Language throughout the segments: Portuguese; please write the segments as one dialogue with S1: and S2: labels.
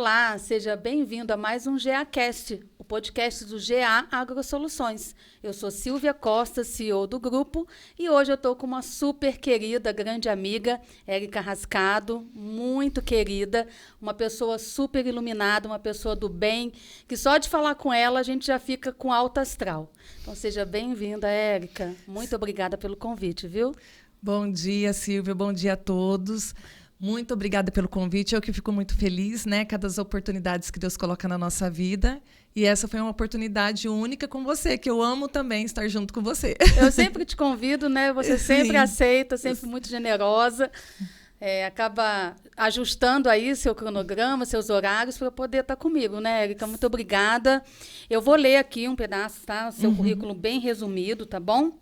S1: Olá, seja bem-vindo a mais um GAcast, o podcast do GA Agrosoluções. Eu sou Silvia Costa, CEO do grupo, e hoje eu estou com uma super querida, grande amiga, Érica Rascado, muito querida, uma pessoa super iluminada, uma pessoa do bem, que só de falar com ela a gente já fica com alta astral. Então seja bem-vinda, Érica. Muito obrigada pelo convite, viu?
S2: Bom dia, Silvia. Bom dia a todos. Muito obrigada pelo convite. Eu que fico muito feliz, né? Cada das oportunidades que Deus coloca na nossa vida. E essa foi uma oportunidade única com você, que eu amo também estar junto com você.
S1: Eu sempre te convido, né? Você sempre aceita, sempre muito generosa. Acaba ajustando aí seu cronograma, seus horários para poder estar comigo, né, Érica? Muito obrigada. Eu vou ler aqui um pedaço, tá? Seu currículo bem resumido, tá bom?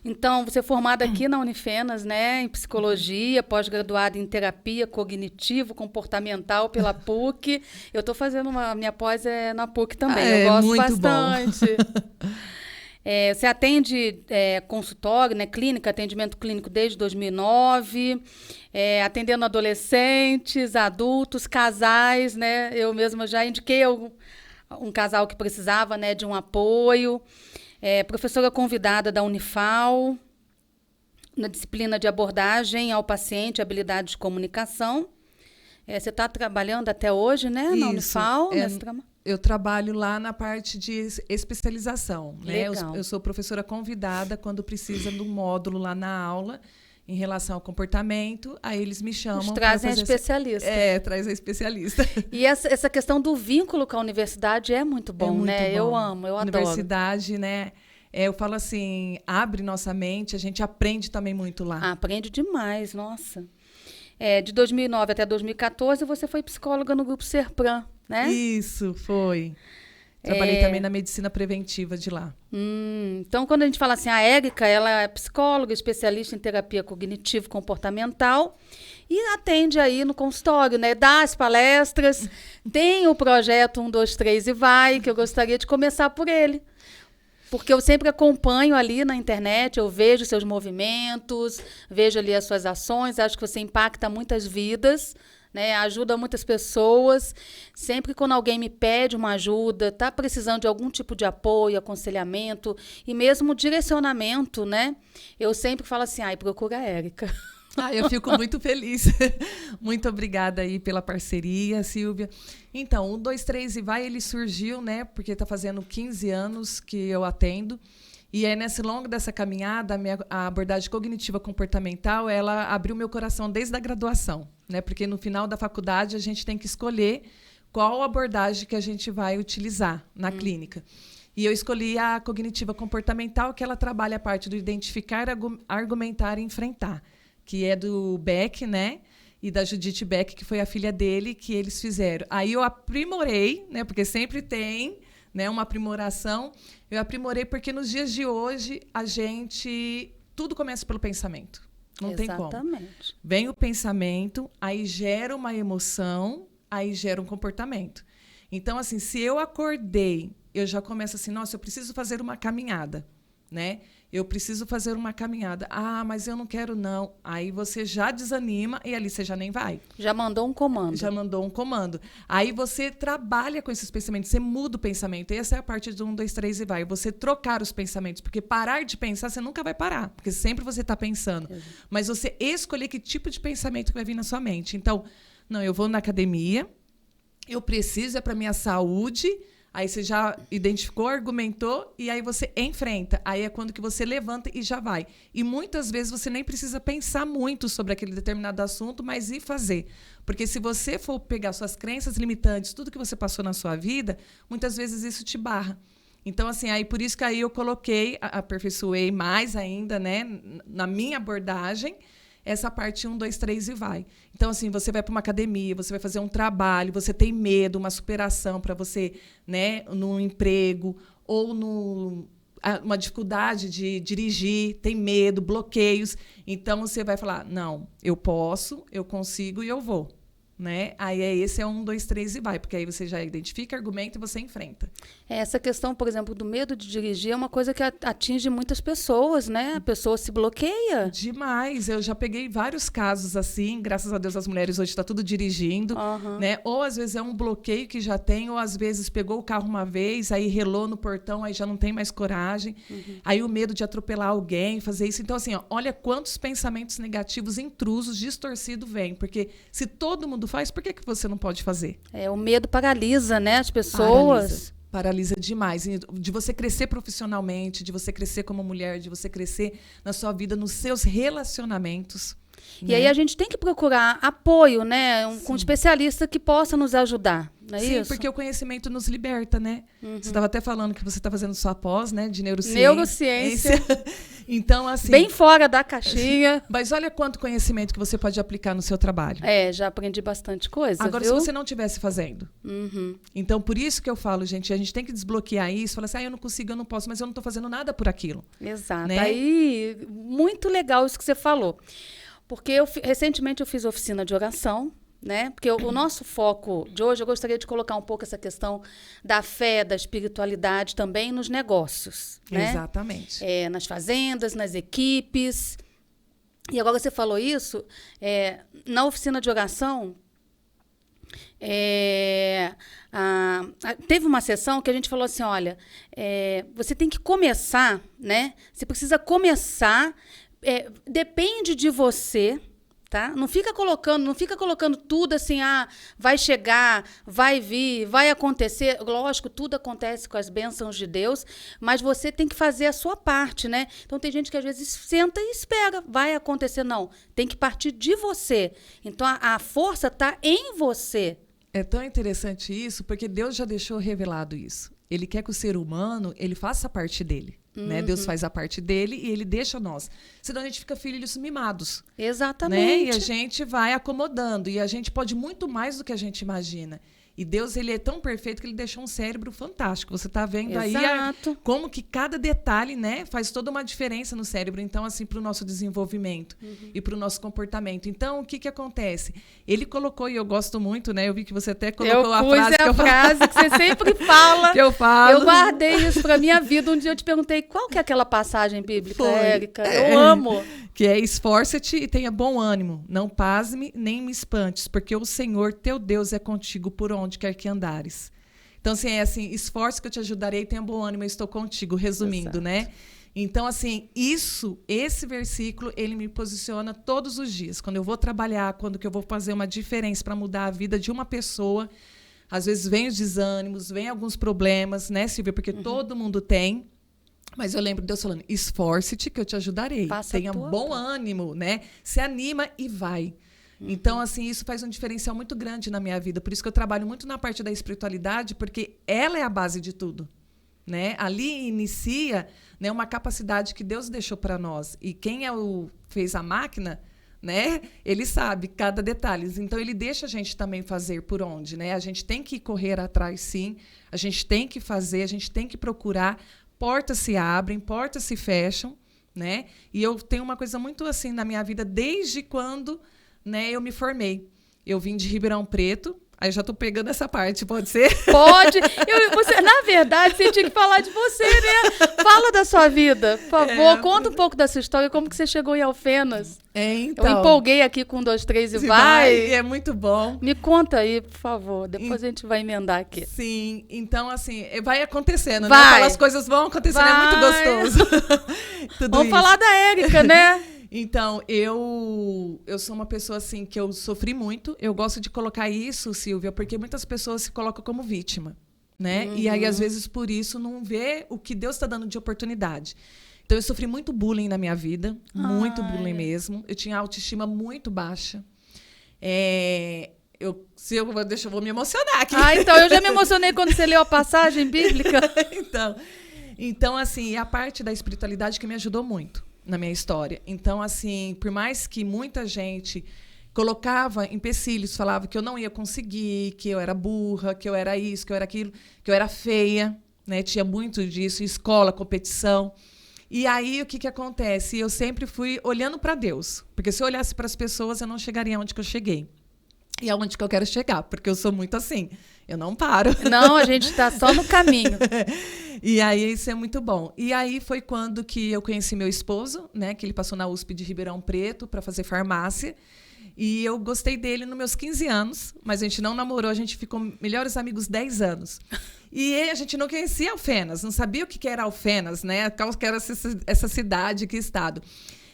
S1: Então, você é formada aqui na Unifenas, né, em psicologia, pós-graduada em terapia cognitivo-comportamental pela PUC. Eu estou fazendo a minha pós na PUC também, eu gosto
S2: muito
S1: bastante. Você atende consultório, né, clínica, atendimento clínico desde 2009, atendendo adolescentes, adultos, casais, né? Eu mesma já indiquei um casal que precisava, né, de um apoio. Professora convidada da Unifal, na disciplina de abordagem ao paciente, habilidade de comunicação. Você está trabalhando até hoje, né, na Unifal?
S2: Eu trabalho lá na parte de especialização. Né? Eu sou professora convidada quando precisa de um módulo lá na aula em relação ao comportamento, aí eles me chamam.
S1: Eles trazem a especialista.
S2: Traz a especialista.
S1: E essa questão do vínculo com a universidade é muito bom,
S2: muito
S1: né?
S2: Bom.
S1: Eu amo, eu adoro.
S2: Universidade, né? Eu falo assim, abre nossa mente, a gente aprende também muito lá.
S1: Aprende demais, nossa. De 2009 até 2014, você foi psicóloga no Grupo Serpran, né?
S2: Isso, foi. Trabalhei também na medicina preventiva de lá.
S1: Então, quando a gente fala assim, a Érica, ela é psicóloga, especialista em terapia cognitivo-comportamental e atende aí no consultório, né? Dá as palestras, tem o projeto 1, 2, 3 e vai, que eu gostaria de começar por ele. Porque eu sempre acompanho ali na internet, eu vejo seus movimentos, vejo ali as suas ações, acho que você impacta muitas vidas, né? Ajuda muitas pessoas. Sempre quando alguém me pede uma ajuda, está precisando de algum tipo de apoio, aconselhamento e mesmo direcionamento, né? Eu sempre falo assim, procura a Érica.
S2: Eu fico muito feliz. Muito obrigada aí pela parceria, Silvia. Então, o 1, 2, 3 e vai, ele surgiu, né? Porque está fazendo 15 anos que eu atendo. E aí, nesse longo dessa caminhada, a abordagem cognitiva comportamental, ela abriu meu coração desde a graduação, né? Porque no final da faculdade a gente tem que escolher qual abordagem que a gente vai utilizar na clínica. E eu escolhi a cognitiva comportamental, que ela trabalha a parte do identificar, argumentar e enfrentar, que é do Beck, né? E da Judith Beck, que foi a filha dele, que eles fizeram. Aí eu aprimorei, né? Porque sempre tem, né, uma aprimoração. Eu aprimorei porque nos dias de hoje tudo começa pelo pensamento. Não tem como.
S1: Exatamente.
S2: Vem o pensamento, aí gera uma emoção, aí gera um comportamento. Então, assim, se eu acordei, eu já começo assim, nossa, eu preciso fazer uma caminhada, né? Eu preciso fazer uma caminhada. Mas eu não quero, não. Aí você já desanima e ali você já nem vai.
S1: Já mandou um comando.
S2: Já mandou um comando. Aí você trabalha com esses pensamentos, você muda o pensamento. E essa é a parte do 1, 2, 3 e vai. Você trocar os pensamentos. Porque parar de pensar, você nunca vai parar. Porque sempre você está pensando. Mas você escolher que tipo de pensamento que vai vir na sua mente. Então, não, eu vou na academia, eu preciso, é para minha saúde. Aí você já identificou, argumentou, e aí você enfrenta. Aí é quando que você levanta e já vai. E muitas vezes você nem precisa pensar muito sobre aquele determinado assunto, mas ir fazer. Porque se você for pegar suas crenças limitantes, tudo que você passou na sua vida, muitas vezes isso te barra. Então, assim, aí por isso que aí eu coloquei, aperfeiçoei mais ainda, né, na minha abordagem, essa parte 1, 2, 3 e vai. Então, assim, você vai para uma academia, você vai fazer um trabalho, você tem medo, uma superação para você, né, num emprego ou uma dificuldade de dirigir, tem medo, bloqueios. Então, você vai falar, não, eu posso, eu consigo e eu vou. né? Aí esse é 1, 2, 3 e vai, porque aí você já identifica, argumenta e você enfrenta.
S1: Essa questão, por exemplo, do medo de dirigir é uma coisa que atinge muitas pessoas, né? A pessoa se bloqueia.
S2: Demais. Eu já peguei vários casos assim, graças a Deus as mulheres hoje estão tudo dirigindo, né? Ou às vezes é um bloqueio que já tem, ou às vezes pegou o carro uma vez, aí relou no portão, aí já não tem mais coragem. Aí o medo de atropelar alguém, fazer isso. Então, assim, ó, olha quantos pensamentos negativos, intrusos, distorcidos vêm. Porque se todo mundo faz, por que você não pode fazer?
S1: O medo paralisa, né, as pessoas.
S2: Paralisa demais. De você crescer profissionalmente, de você crescer como mulher, de você crescer na sua vida, nos seus relacionamentos.
S1: E aí a gente tem que procurar apoio, né? Com um especialista que possa nos ajudar, não é isso?
S2: Sim, porque o conhecimento nos liberta, né? Você estava até falando que você está fazendo sua pós, né? De neurociência.
S1: Neurociência.
S2: Então, assim...
S1: Bem fora da caixinha.
S2: Mas olha quanto conhecimento que você pode aplicar no seu trabalho.
S1: Já aprendi bastante coisa,
S2: Agora,
S1: viu?
S2: se você não estivesse fazendo. Então, por isso que eu falo, gente, a gente tem que desbloquear isso. Falar assim, eu não consigo, eu não posso, mas eu não estou fazendo nada por aquilo.
S1: Exato.
S2: Né?
S1: Aí, muito legal isso que você falou. Porque recentemente eu fiz oficina de oração, né? Porque o nosso foco de hoje, eu gostaria de colocar um pouco essa questão da fé, da espiritualidade também nos negócios, né?
S2: Exatamente.
S1: Nas fazendas, nas equipes. E agora você falou isso, na oficina de oração, teve uma sessão que a gente falou assim, olha, você tem que começar, né? Você precisa começar... depende de você, tá? Não fica colocando tudo assim, vai chegar, vai vir, vai acontecer. Lógico, tudo acontece com as bênçãos de Deus, mas você tem que fazer a sua parte, né? Então tem gente que às vezes senta e espera, vai acontecer. Não, tem que partir de você. Então a força está em você.
S2: É tão interessante isso, porque Deus já deixou revelado isso. Ele quer que o ser humano, ele faça a parte dele. Né? Deus faz a parte dele e ele deixa nós. Senão a gente fica filhos mimados.
S1: Exatamente.
S2: Né? E a gente vai acomodando. E a gente pode muito mais do que a gente imagina. E Deus, ele é tão perfeito que ele deixou um cérebro fantástico. Você está vendo aí como que cada detalhe, né, faz toda uma diferença no cérebro. Então, assim, para o nosso desenvolvimento e para o nosso comportamento. Então, o que acontece? Ele colocou, e eu gosto muito, né? Eu vi que você até colocou a frase que eu falo.
S1: frase que você sempre fala.
S2: Que eu falo.
S1: Eu guardei isso para minha vida. Um dia eu te perguntei qual que é aquela passagem bíblica, Érica. Eu amo.
S2: Que é: esforça-te e tenha bom ânimo. Não pasme nem me espantes, porque o Senhor, teu Deus, é contigo por onde quer que andares. Então, assim, esforço que eu te ajudarei, tenha bom ânimo, eu estou contigo, resumindo, né? Então, assim, esse versículo, ele me posiciona todos os dias. Quando eu vou trabalhar, quando que eu vou fazer uma diferença para mudar a vida de uma pessoa, às vezes vem os desânimos, vem alguns problemas, né, Silvia? Porque todo mundo tem. Mas eu lembro de Deus falando, esforce-te que eu te ajudarei. Tenha bom ânimo, né? Se anima e vai. Então, assim, isso faz um diferencial muito grande na minha vida. Por isso que eu trabalho muito na parte da espiritualidade, porque ela é a base de tudo, né? Ali inicia, né, uma capacidade que Deus deixou para nós. E quem fez a máquina, né? Ele sabe cada detalhe. Então, ele deixa a gente também fazer por onde, né? A gente tem que correr atrás, sim. A gente tem que fazer, a gente tem que procurar. Portas se abrem, portas se fecham, né? E eu tenho uma coisa muito assim na minha vida desde quando, né, eu me formei. Eu vim de Ribeirão Preto. Aí eu já tô pegando essa parte, pode ser?
S1: Pode. Na verdade, você tinha que falar de você, né? Fala da sua vida, por favor. Conta um pouco da sua história, como que você chegou em Alfenas.
S2: Então.
S1: Eu empolguei aqui com 1, 2, 3 e vai.
S2: É muito bom.
S1: Me conta aí, por favor. Depois a gente vai emendar aqui.
S2: Sim. Então, assim, vai acontecendo,
S1: vai.
S2: né? Fala, as coisas vão acontecendo, é muito gostoso.
S1: Vamos falar da Érica, né?
S2: Então, eu sou uma pessoa assim que eu sofri muito. Eu gosto de colocar isso, Silvia, porque muitas pessoas se colocam como vítima, né? E aí, às vezes, por isso, não vê o que Deus está dando de oportunidade. Então, eu sofri muito bullying na minha vida, muito bullying mesmo. Eu tinha autoestima muito baixa. Eu vou me emocionar aqui.
S1: Então, eu já me emocionei quando você leu a passagem bíblica.
S2: Então, assim, a parte da espiritualidade que me ajudou muito na minha história. Então, assim, por mais que muita gente colocava empecilhos, falava que eu não ia conseguir, que eu era burra, que eu era isso, que eu era aquilo, que eu era feia, né? Tinha muito disso, escola, competição. E aí, o que acontece? Eu sempre fui olhando para Deus, porque se eu olhasse para as pessoas, eu não chegaria onde que eu cheguei. e aonde que eu quero chegar, porque eu sou muito assim, eu não paro.
S1: Não, a gente está só no caminho.
S2: E aí isso é muito bom. E aí foi quando que eu conheci meu esposo, né, que ele passou na USP de Ribeirão Preto para fazer farmácia. E eu gostei dele nos meus 15 anos, mas a gente não namorou, a gente ficou melhores amigos 10 anos. E a gente não conhecia Alfenas, não sabia o que era Alfenas, né? Qual que era essa cidade, que estado.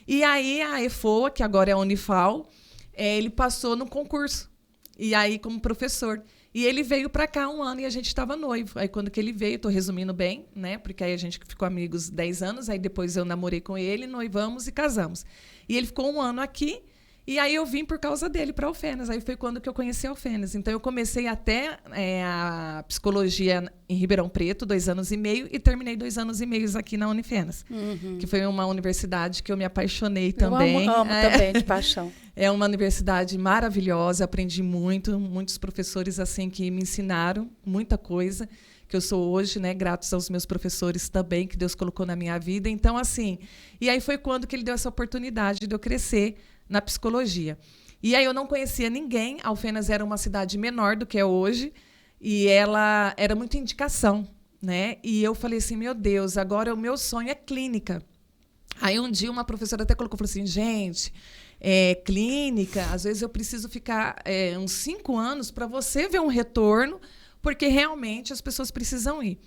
S2: E aí a EFOA, que agora é a Unifal, ele passou no concurso. E aí como professor. E ele veio para cá 1 ano e a gente estava noivo. Aí quando que ele veio, estou resumindo bem, né? Porque aí a gente ficou amigos 10 anos, aí depois eu namorei com ele, noivamos e casamos. E ele ficou 1 ano aqui. E aí eu vim por causa dele para Alfenas. Aí foi quando que eu conheci Alfenas. Então eu comecei até a psicologia em Ribeirão Preto, 2 anos e meio, e terminei 2 anos e meio aqui na Unifenas, que foi uma universidade que eu me apaixonei também.
S1: Eu amo também, de paixão.
S2: É uma universidade maravilhosa, aprendi muito, muitos professores assim que me ensinaram muita coisa que eu sou hoje, né, graças aos meus professores também que Deus colocou na minha vida. Então assim, e aí foi quando que ele deu essa oportunidade de eu crescer na psicologia. E aí eu não conhecia ninguém, Alfenas era uma cidade menor do que é hoje, e ela era muita indicação, né? E eu falei assim, meu Deus, agora o meu sonho é clínica. Aí um dia uma professora até colocou, falou assim, gente, clínica, às vezes eu preciso ficar uns 5 anos para você ver um retorno, porque realmente as pessoas precisam ir.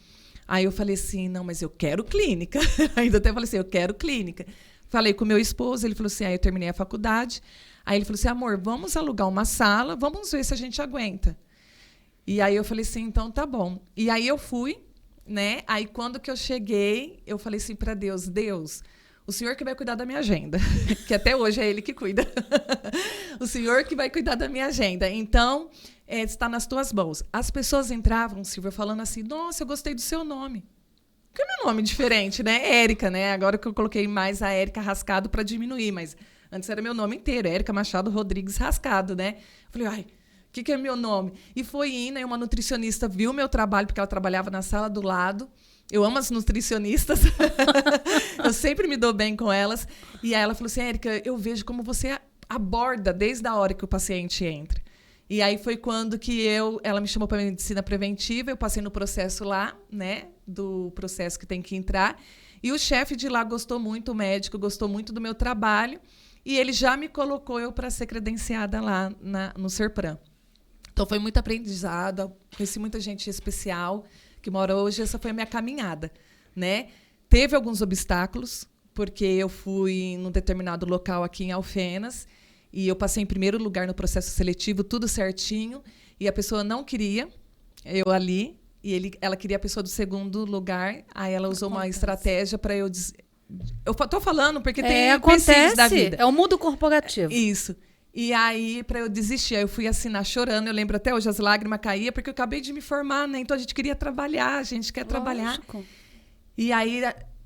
S2: Aí eu falei assim, não, mas eu quero clínica. Ainda até falei assim, eu quero clínica. Falei com o meu esposo, ele falou assim, aí eu terminei a faculdade. Aí ele falou assim, amor, vamos alugar uma sala, vamos ver se a gente aguenta. E aí eu falei assim, então tá bom. E aí eu fui, né? Aí quando que eu cheguei, eu falei assim para Deus, Deus, o Senhor que vai cuidar da minha agenda, que até hoje é Ele que cuida. O Senhor que vai cuidar da minha agenda. Então, está nas tuas mãos. As pessoas entravam, Silvia, falando assim, nossa, eu gostei do seu nome. Porque é meu nome diferente, né? Érica, né? Agora que eu coloquei mais a Érica Rascado para diminuir, mas antes era meu nome inteiro, Érica Machado Rodrigues Rascado, né? Eu falei, ai, o que é meu nome? E foi indo, e uma nutricionista viu meu trabalho, porque ela trabalhava na sala do lado. Eu amo as nutricionistas. Eu sempre me dou bem com elas. E aí ela falou assim, Érica, eu vejo como você aborda desde a hora que o paciente entra. E aí foi quando que ela me chamou para medicina preventiva, eu passei no processo lá, né, do processo que tem que entrar, e o chefe de lá gostou muito, o médico gostou muito do meu trabalho, e ele já me colocou eu para ser credenciada lá no Serpram. Então foi muito aprendizado, conheci muita gente especial que mora hoje, essa foi a minha caminhada, né? Teve alguns obstáculos, porque eu fui num determinado local aqui em Alfenas, e eu passei em primeiro lugar no processo seletivo, tudo certinho, e a pessoa não queria eu ali, e ela queria a pessoa do segundo lugar, aí ela usou uma estratégia para eu... Eu tô falando porque tem empecilhos da vida.
S1: É o mundo corporativo.
S2: Isso. E aí, para eu desistir, aí eu fui assinar chorando, eu lembro até hoje, as lágrimas caíam, porque eu acabei de me formar, né? Então a gente queria trabalhar, a gente quer trabalhar. E aí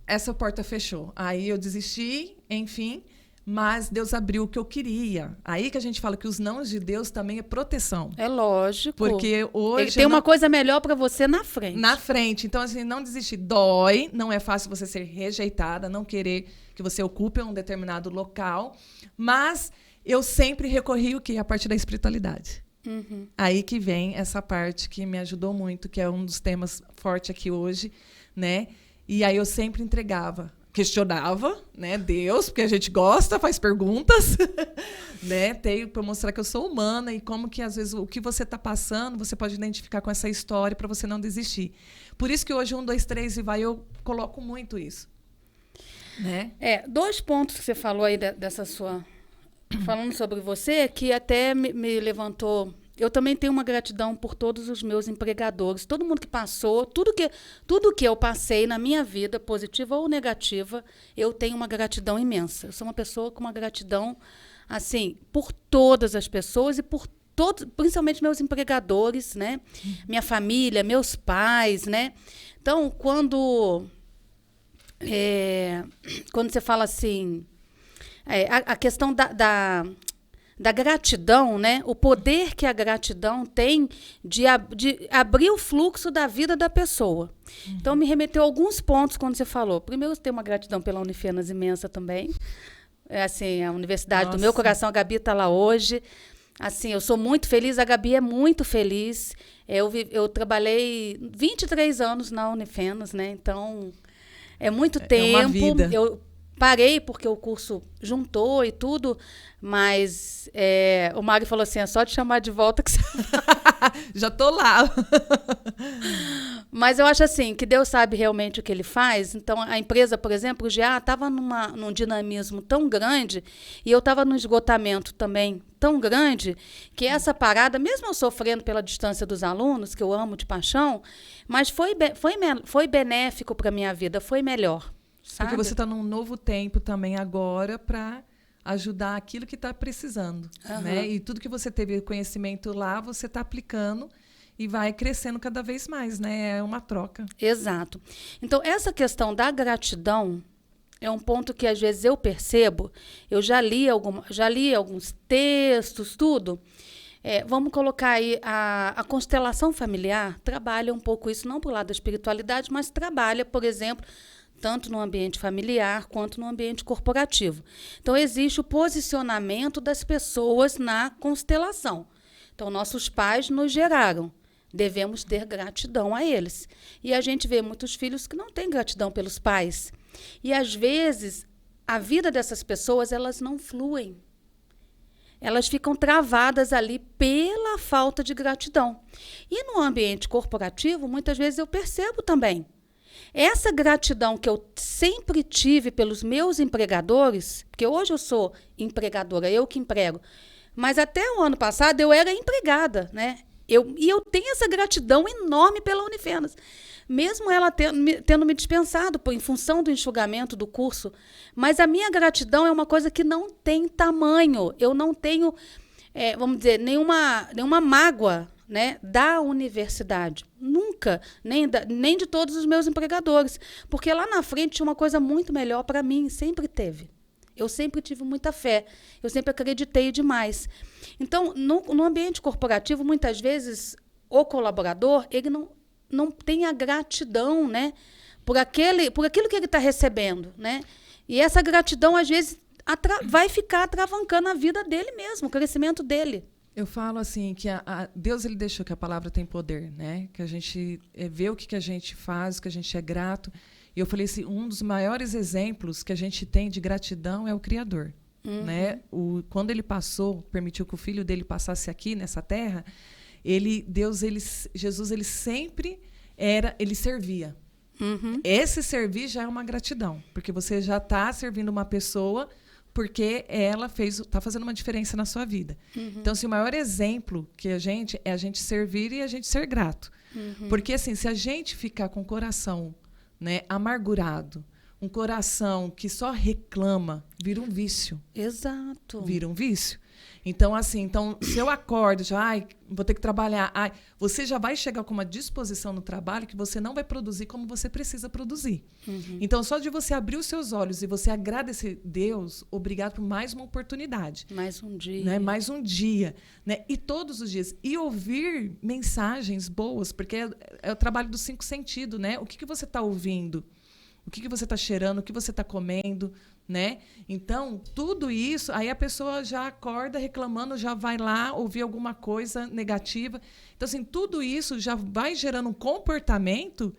S2: essa porta fechou. Aí eu desisti, enfim... Mas Deus abriu o que eu queria. Aí que a gente fala que os nãos de Deus também é proteção.
S1: É lógico.
S2: Porque hoje...
S1: Ele tem uma coisa melhor para você na frente.
S2: Na frente. Então, assim, não desistir. Dói. Não é fácil você ser rejeitada, não querer que você ocupe um determinado local. Mas eu sempre recorri o quê? A parte da espiritualidade.
S1: Uhum.
S2: Aí que vem essa parte que me ajudou muito, que é um dos temas fortes aqui hoje, né? E aí eu sempre entregava. Questionava, né, Deus, porque a gente gosta, faz perguntas, né, para mostrar que eu sou humana e como que às vezes o que você está passando, você pode identificar com essa história para você não desistir. Por isso que hoje 1, 2, 3 e vai, eu coloco muito isso, né?
S1: 2 pontos que você falou aí dessa sua, falando sobre você, que até me levantou. Eu também tenho uma gratidão por todos os meus empregadores, todo mundo que passou, tudo que eu passei na minha vida, positiva ou negativa, eu tenho uma gratidão imensa. Eu sou uma pessoa com uma gratidão, assim, por todas as pessoas e por todos, principalmente meus empregadores, né? Minha família, meus pais, né? Então, quando você fala assim, a questão da gratidão, né? O poder que a gratidão tem de abrir o fluxo da vida da pessoa. Uhum. Então, me remeteu a alguns pontos quando você falou. Primeiro, eu tenho uma gratidão pela Unifenas imensa também. É assim, a universidade do meu coração, a Gabi está lá hoje. Assim, eu sou muito feliz, a Gabi é muito feliz. Eu trabalhei 23 anos na Unifenas, né? Então, é muito tempo.
S2: É uma vida.
S1: Eu parei porque o curso juntou e tudo, mas o Mário falou assim, é só te chamar de volta que você...
S2: Já tô lá.
S1: Mas eu acho assim, que Deus sabe realmente o que ele faz. Então, a empresa, por exemplo, já estava num dinamismo tão grande e eu estava num esgotamento também tão grande que essa parada, mesmo eu sofrendo pela distância dos alunos, que eu amo de paixão, mas foi benéfico para a minha vida, foi melhor. Sabe?
S2: Porque você está num novo tempo também agora para ajudar aquilo que está precisando. Né? E tudo que você teve conhecimento lá, você está aplicando e vai crescendo cada vez mais, né? É uma troca.
S1: Exato. Então, essa questão da gratidão é um ponto que, às vezes, eu percebo. Eu já li alguns textos, tudo. Vamos colocar aí a constelação familiar, trabalha um pouco isso, não para o lado da espiritualidade, mas trabalha, por exemplo, tanto no ambiente familiar quanto no ambiente corporativo. Então, existe o posicionamento das pessoas na constelação. Então, nossos pais nos geraram. Devemos ter gratidão a eles. E a gente vê muitos filhos que não têm gratidão pelos pais. E, às vezes, a vida dessas pessoas, elas não fluem. Elas ficam travadas ali pela falta de gratidão. E no ambiente corporativo, muitas vezes eu percebo também. Essa gratidão que eu sempre tive pelos meus empregadores, porque hoje eu sou empregadora, eu que emprego, mas até o ano passado eu era empregada, né? E eu tenho essa gratidão enorme pela Unifenas. Mesmo ela tendo me dispensado em função do enxugamento do curso. Mas a minha gratidão é uma coisa que não tem tamanho. Eu não tenho, vamos dizer, nenhuma mágoa, né, da universidade. Nunca. Nem de todos os meus empregadores. Porque lá na frente tinha uma coisa muito melhor para mim. Sempre teve. Eu sempre tive muita fé. Eu sempre acreditei demais. Então, no ambiente corporativo, muitas vezes, o colaborador, ele não tem a gratidão, né, por aquilo que ele está recebendo, né? E essa gratidão, às vezes, vai ficar atravancando a vida dele mesmo, o crescimento dele.
S2: Eu falo assim, que Deus ele deixou que a palavra tem poder, né? Que a gente vê o que a gente faz, o que a gente é grato. E eu falei assim, um dos maiores exemplos que a gente tem de gratidão é o Criador. Né? Quando ele permitiu que o filho dele passasse aqui nessa terra, Jesus, ele sempre ele servia. Esse servir já é uma gratidão, porque você já está servindo uma pessoa porque ela está fazendo uma diferença na sua vida. Então, assim, o maior exemplo que a gente servir e a gente ser grato. Porque, assim, se a gente ficar com o coração, né, amargurado, um coração que só reclama, vira um vício.
S1: Exato.
S2: Vira um vício. Então, assim, se eu acordo, vou ter que trabalhar, você já vai chegar com uma disposição no trabalho que você não vai produzir como você precisa produzir. Então, só de você abrir os seus olhos e você agradecer, Deus, obrigado por mais uma oportunidade.
S1: Mais um dia.
S2: Né? Mais um dia. Né? E todos os dias. E ouvir mensagens boas, porque é o trabalho dos 5 sentidos, né? O que você está ouvindo? O que você está cheirando, o que você está comendo, né? Então, tudo isso, aí a pessoa já acorda reclamando, já vai lá ouvir alguma coisa negativa. Então, assim, tudo isso já vai gerando um comportamento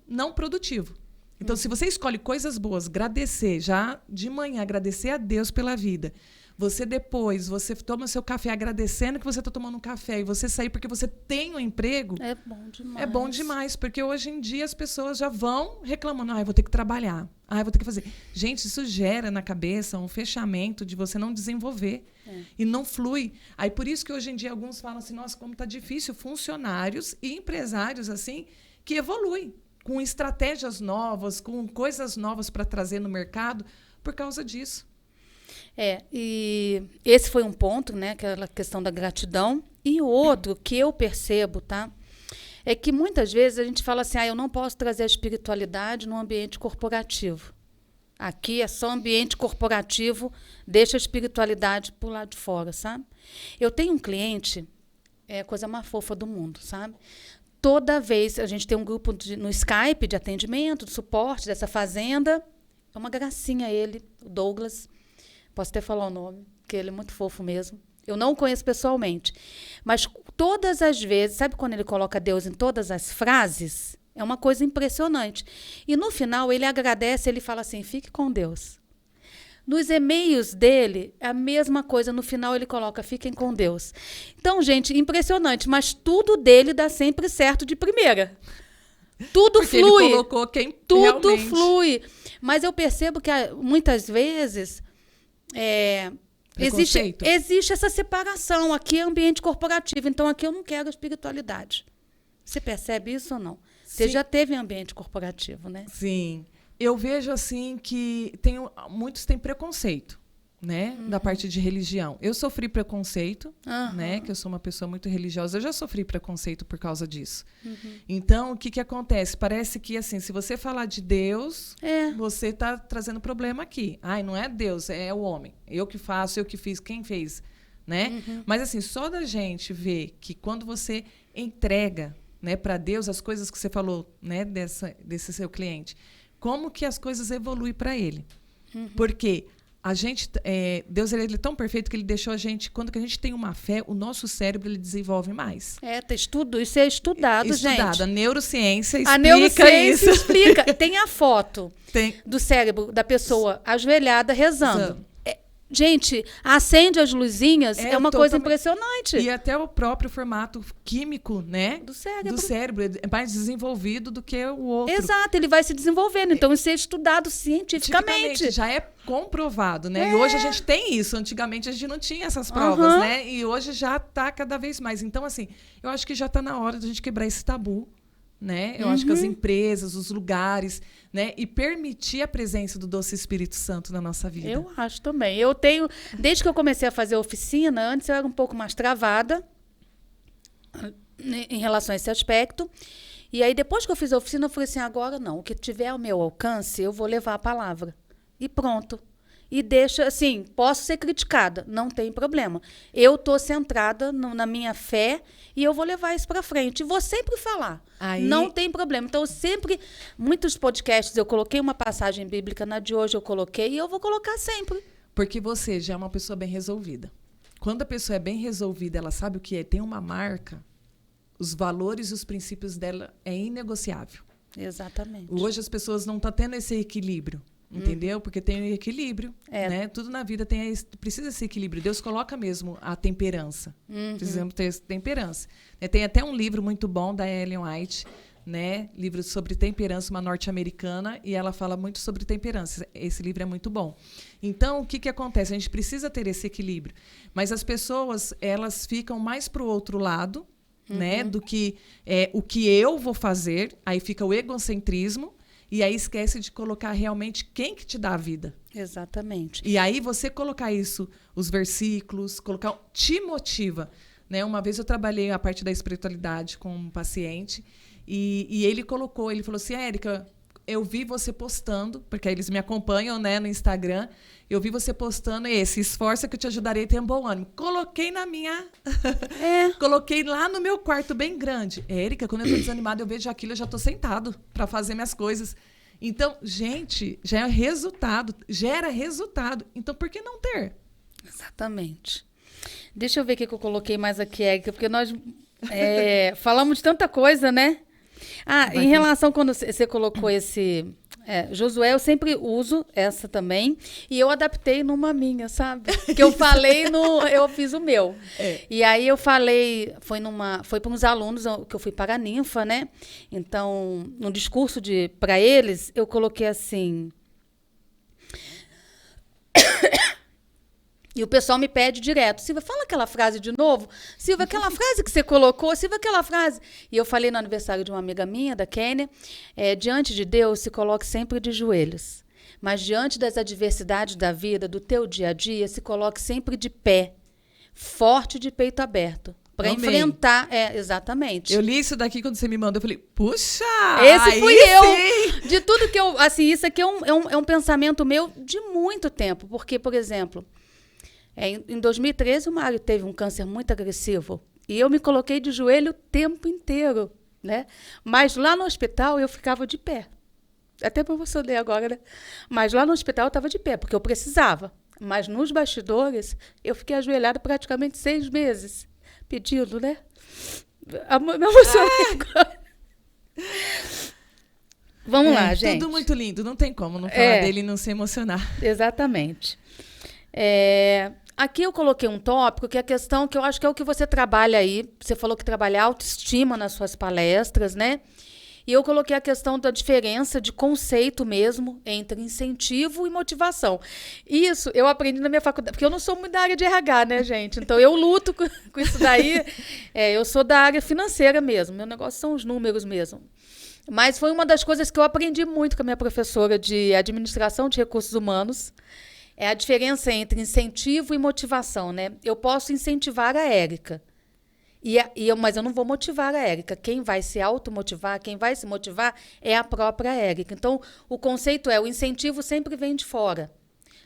S2: não produtivo. Então, se você escolhe coisas boas, agradecer, já de manhã, agradecer a Deus pela vida. Você toma seu café agradecendo que você está tomando um café e você sair porque você tem um emprego.
S1: É bom demais.
S2: É bom demais, porque hoje em dia as pessoas já vão reclamando. Eu vou ter que trabalhar. Eu vou ter que fazer. Gente, isso gera na cabeça um fechamento de você não desenvolver. E não flui. Aí por isso que hoje em dia alguns falam assim, nossa, como está difícil. Funcionários e empresários assim que evoluem com estratégias novas, com coisas novas para trazer no mercado por causa disso.
S1: E esse foi um ponto, né, aquela questão da gratidão. E o outro que eu percebo, tá, é que muitas vezes a gente fala assim, eu não posso trazer a espiritualidade no ambiente corporativo. Aqui é só ambiente corporativo, deixa a espiritualidade por lá de fora, sabe? Eu tenho um cliente, é a coisa mais fofa do mundo, sabe? Toda vez, a gente tem um grupo no Skype de atendimento, de suporte dessa fazenda, é uma gracinha ele, o Douglas. Posso até falar o nome, porque ele é muito fofo mesmo. Eu não o conheço pessoalmente. Mas todas as vezes, sabe quando ele coloca Deus em todas as frases? É uma coisa impressionante. E no final ele agradece, ele fala assim, fique com Deus. Nos e-mails dele, é a mesma coisa. No final ele coloca, fiquem com Deus. Então, gente, impressionante. Mas tudo dele dá sempre certo de primeira. Tudo
S2: Porque
S1: flui.
S2: ele colocou quem
S1: Tudo
S2: realmente...
S1: flui. Mas eu percebo que muitas vezes existe essa separação. Aqui é ambiente corporativo, então aqui eu não quero espiritualidade. Você percebe isso ou não? Você já teve ambiente corporativo, né?
S2: Sim. Eu vejo assim que muitos têm preconceito, né? Da parte de religião. Eu sofri preconceito, né? Que eu sou uma pessoa muito religiosa. Eu já sofri preconceito por causa disso. Então, o que acontece? Parece que, assim, se você falar de Deus, você está trazendo problema aqui. Ai, não é Deus, é o homem. Eu que faço, eu que fiz, quem fez, né? Mas, assim, só da gente ver que quando você entrega, né, para Deus as coisas que você falou, né, desse seu cliente, como que as coisas evoluem para ele. Porque a gente, Deus ele é tão perfeito que ele deixou a gente, quando a gente tem uma fé, o nosso cérebro ele desenvolve mais.
S1: Isso é estudado, gente.
S2: A neurociência explica
S1: A neurociência
S2: isso.
S1: explica. Tem a foto do cérebro da pessoa ajoelhada rezando. Gente, acende as luzinhas, é uma coisa impressionante.
S2: E até o próprio formato químico, né?
S1: Do cérebro.
S2: É mais desenvolvido do que o outro.
S1: Exato, ele vai se desenvolvendo. Então, isso é estudado cientificamente.
S2: Já é comprovado, né? E hoje a gente tem isso. Antigamente a gente não tinha essas provas, né? E hoje já está cada vez mais. Então, assim, eu acho que já está na hora da gente quebrar esse tabu, né? Eu acho que as empresas, os lugares, né? E permitir a presença do doce Espírito Santo na nossa vida.
S1: Eu acho também. Eu tenho, desde que eu comecei a fazer oficina, antes eu era um pouco mais travada em relação a esse aspecto. E aí, depois que eu fiz a oficina, eu falei assim, agora não, o que tiver ao meu alcance, eu vou levar a palavra. E pronto. E deixa, assim, posso ser criticada, não tem problema. Eu estou centrada na minha fé e eu vou levar isso para frente. E vou sempre falar. Não tem problema. Então, muitos podcasts, eu coloquei uma passagem bíblica, na de hoje eu coloquei, e eu vou colocar sempre.
S2: Porque você já é uma pessoa bem resolvida. Quando a pessoa é bem resolvida, ela sabe o que é, tem uma marca, os valores e os princípios dela é inegociável.
S1: Exatamente.
S2: Hoje as pessoas não estão tendo esse equilíbrio. Entendeu? Porque tem o equilíbrio, né? Tudo na vida precisa desse equilíbrio. Deus coloca mesmo a temperança. Precisamos ter temperança. Tem até um livro muito bom da Ellen White, né? Livro sobre temperança, uma norte-americana, e ela fala muito sobre temperança. Esse livro é muito bom. Então, o que acontece? A gente precisa ter esse equilíbrio. Mas as pessoas, elas ficam mais para o outro lado, né? Do que o que eu vou fazer. Aí fica o egocentrismo. E aí esquece de colocar realmente quem que te dá a vida.
S1: Exatamente.
S2: E aí você colocar isso, os versículos, te motiva. Né? Uma vez eu trabalhei a parte da espiritualidade com um paciente e ele falou assim, Érica, eu vi você postando, porque aí eles me acompanham, né, no Instagram, eu vi você postando esforça que eu te ajudarei a ter um bom ânimo. Coloquei na minha... Coloquei lá no meu quarto bem grande. Érica, quando eu estou desanimada, eu vejo aquilo, eu já estou sentado para fazer minhas coisas. Então, gente, gera resultado. Então, por que não ter?
S1: Exatamente. Deixa eu ver o que eu coloquei mais aqui, Érica, porque nós falamos de tanta coisa, né? Em relação quando você colocou esse... Josué, eu sempre uso essa também. E eu adaptei numa minha, sabe? Que eu falei eu fiz o meu. E aí eu falei, foi para uns alunos, que eu fui para a Ninfa, né? Então, no discurso para eles, eu coloquei assim... E o pessoal me pede direto, Silvia, fala aquela frase de novo. Silvia, aquela frase que você colocou, Silvia, aquela frase. E eu falei no aniversário de uma amiga minha, da Kênia, diante de Deus, se coloque sempre de joelhos. Mas diante das adversidades da vida, do teu dia a dia, se coloque sempre de pé, forte de peito aberto. Para enfrentar, exatamente.
S2: Eu li isso daqui quando você me mandou, eu falei, puxa!
S1: Esse fui eu! De tudo que eu... Assim, isso aqui é um pensamento meu de muito tempo. Porque, por exemplo... em 2013, o Mário teve um câncer muito agressivo. E eu me coloquei de joelho o tempo inteiro, né? Mas lá no hospital, eu ficava de pé. Até para você ler agora, né? Mas lá no hospital, eu estava de pé, porque eu precisava. Mas nos bastidores, eu fiquei ajoelhada praticamente 6 meses, pedindo, né? Me emocionei agora. Vamos lá, gente.
S2: Tudo muito lindo, não tem como não falar dele e não se emocionar.
S1: Exatamente. Aqui eu coloquei um tópico que é a questão que eu acho que é o que você trabalha aí. Você falou que trabalha autoestima nas suas palestras, né? E eu coloquei a questão da diferença de conceito mesmo entre incentivo e motivação. Isso eu aprendi na minha faculdade, porque eu não sou muito da área de RH, né, gente? Então eu luto com isso daí. Eu sou da área financeira mesmo. Meu negócio são os números mesmo. Mas foi uma das coisas que eu aprendi muito com a minha professora de administração de recursos humanos. É a diferença entre incentivo e motivação, né? Eu posso incentivar a Érica. Mas eu não vou motivar a Érica. Quem vai se automotivar, quem vai se motivar é a própria Érica. Então, o conceito o incentivo sempre vem de fora.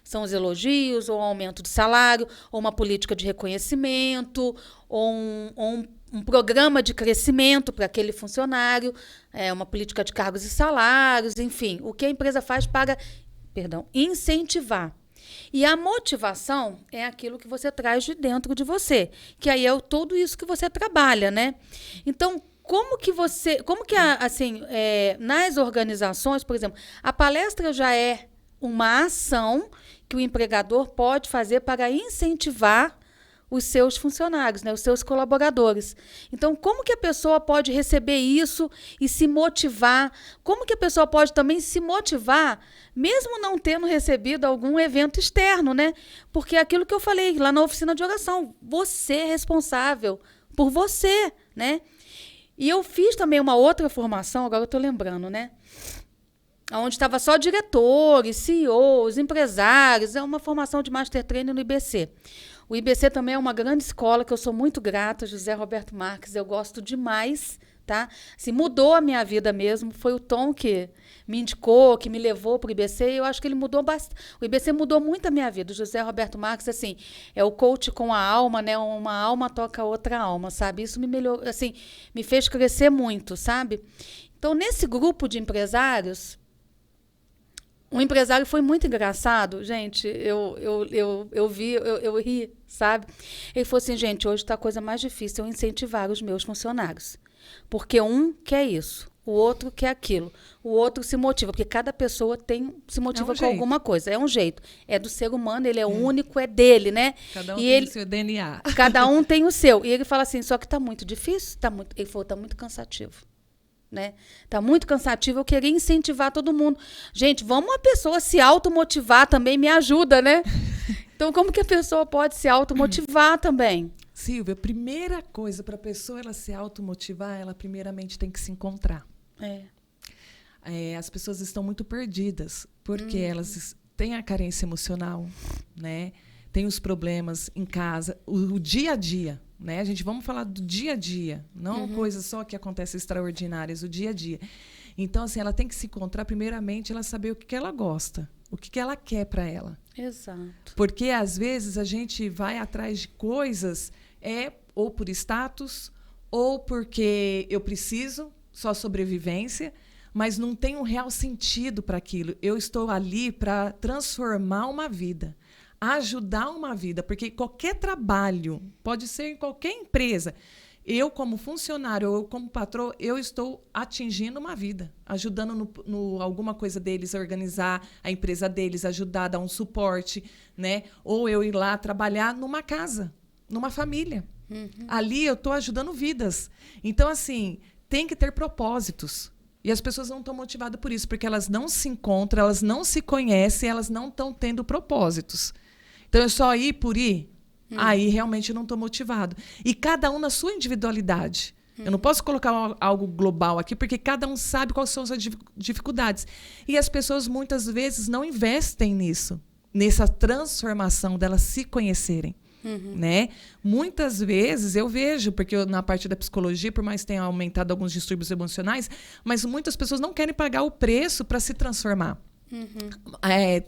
S1: São os elogios, ou um aumento de salário, ou uma política de reconhecimento, ou um programa de crescimento para aquele funcionário, uma política de cargos e salários, enfim. O que a empresa faz para, incentivar. E a motivação é aquilo que você traz de dentro de você, que aí é tudo isso que você trabalha, né? Então, nas organizações, por exemplo, a palestra já é uma ação que o empregador pode fazer para incentivar os seus funcionários, né, os seus colaboradores. Então, como que a pessoa pode receber isso e se motivar? Como que a pessoa pode também se motivar, mesmo não tendo recebido algum evento externo, né? Porque é aquilo que eu falei lá na oficina de oração, você é responsável por você, né? E eu fiz também uma outra formação, agora eu estou lembrando, né? Onde estava só diretores, CEOs, empresários, é uma formação de Master Training no IBC. O IBC também é uma grande escola que eu sou muito grata, José Roberto Marques, eu gosto demais, tá? Assim, mudou a minha vida mesmo, foi o Tom que me indicou, que me levou para o IBC, e eu acho que ele mudou bastante. O IBC mudou muito a minha vida. O José Roberto Marques, assim, é o coach com a alma, né? Uma alma toca outra alma, sabe? Isso me melhorou, assim, me fez crescer muito, sabe? Então, nesse grupo de empresários, um empresário foi muito engraçado, gente, eu ri, sabe? Ele falou assim, gente, hoje está a coisa mais difícil, eu incentivar os meus funcionários. Porque um quer isso, o outro quer aquilo, o outro se motiva, porque cada pessoa se motiva com alguma coisa, é um jeito. É do ser humano, ele é único, é dele, né?
S2: Cada um tem o seu DNA.
S1: Cada um tem o seu. E ele fala assim, só que está muito difícil, ele falou, está muito cansativo. Né? Tá muito cansativo, eu queria incentivar todo mundo. Gente, vamos uma pessoa se automotivar também, me ajuda, né? Então, como que a pessoa pode se automotivar também?
S2: Silvia, a primeira coisa para a pessoa ela se automotivar, ela primeiramente tem que se encontrar. As pessoas estão muito perdidas, porque elas têm a carência emocional, né? Tem os problemas em casa, o dia a dia. Né? Vamos falar do dia a dia, não coisas só que acontecem extraordinárias, o dia a dia. Então, assim, ela tem que se encontrar, primeiramente, ela saber o que ela gosta, o que ela quer para ela.
S1: Exato.
S2: Porque, às vezes, a gente vai atrás de coisas, ou por status, ou porque eu preciso, só sobrevivência, mas não tem um real sentido para aquilo. Eu estou ali para transformar uma vida. Ajudar uma vida, porque qualquer trabalho, pode ser em qualquer empresa, eu como funcionário ou como patrão, eu estou atingindo uma vida, ajudando no alguma coisa deles, organizar a empresa deles, ajudar a dar um suporte, né? Ou eu ir lá trabalhar numa casa, numa família. Ali eu estou ajudando vidas. Então, assim, tem que ter propósitos. E as pessoas não estão motivadas por isso, porque elas não se encontram, elas não se conhecem, elas não estão tendo propósitos. Então, eu só ir por ir, aí realmente eu não estou motivado. E cada um na sua individualidade. Eu não posso colocar algo global aqui, porque cada um sabe quais são as dificuldades. E as pessoas, muitas vezes, não investem nisso, nessa transformação delas se conhecerem. Né? Muitas vezes eu vejo, porque na parte da psicologia, por mais que tenha aumentado alguns distúrbios emocionais, mas muitas pessoas não querem pagar o preço para se transformar.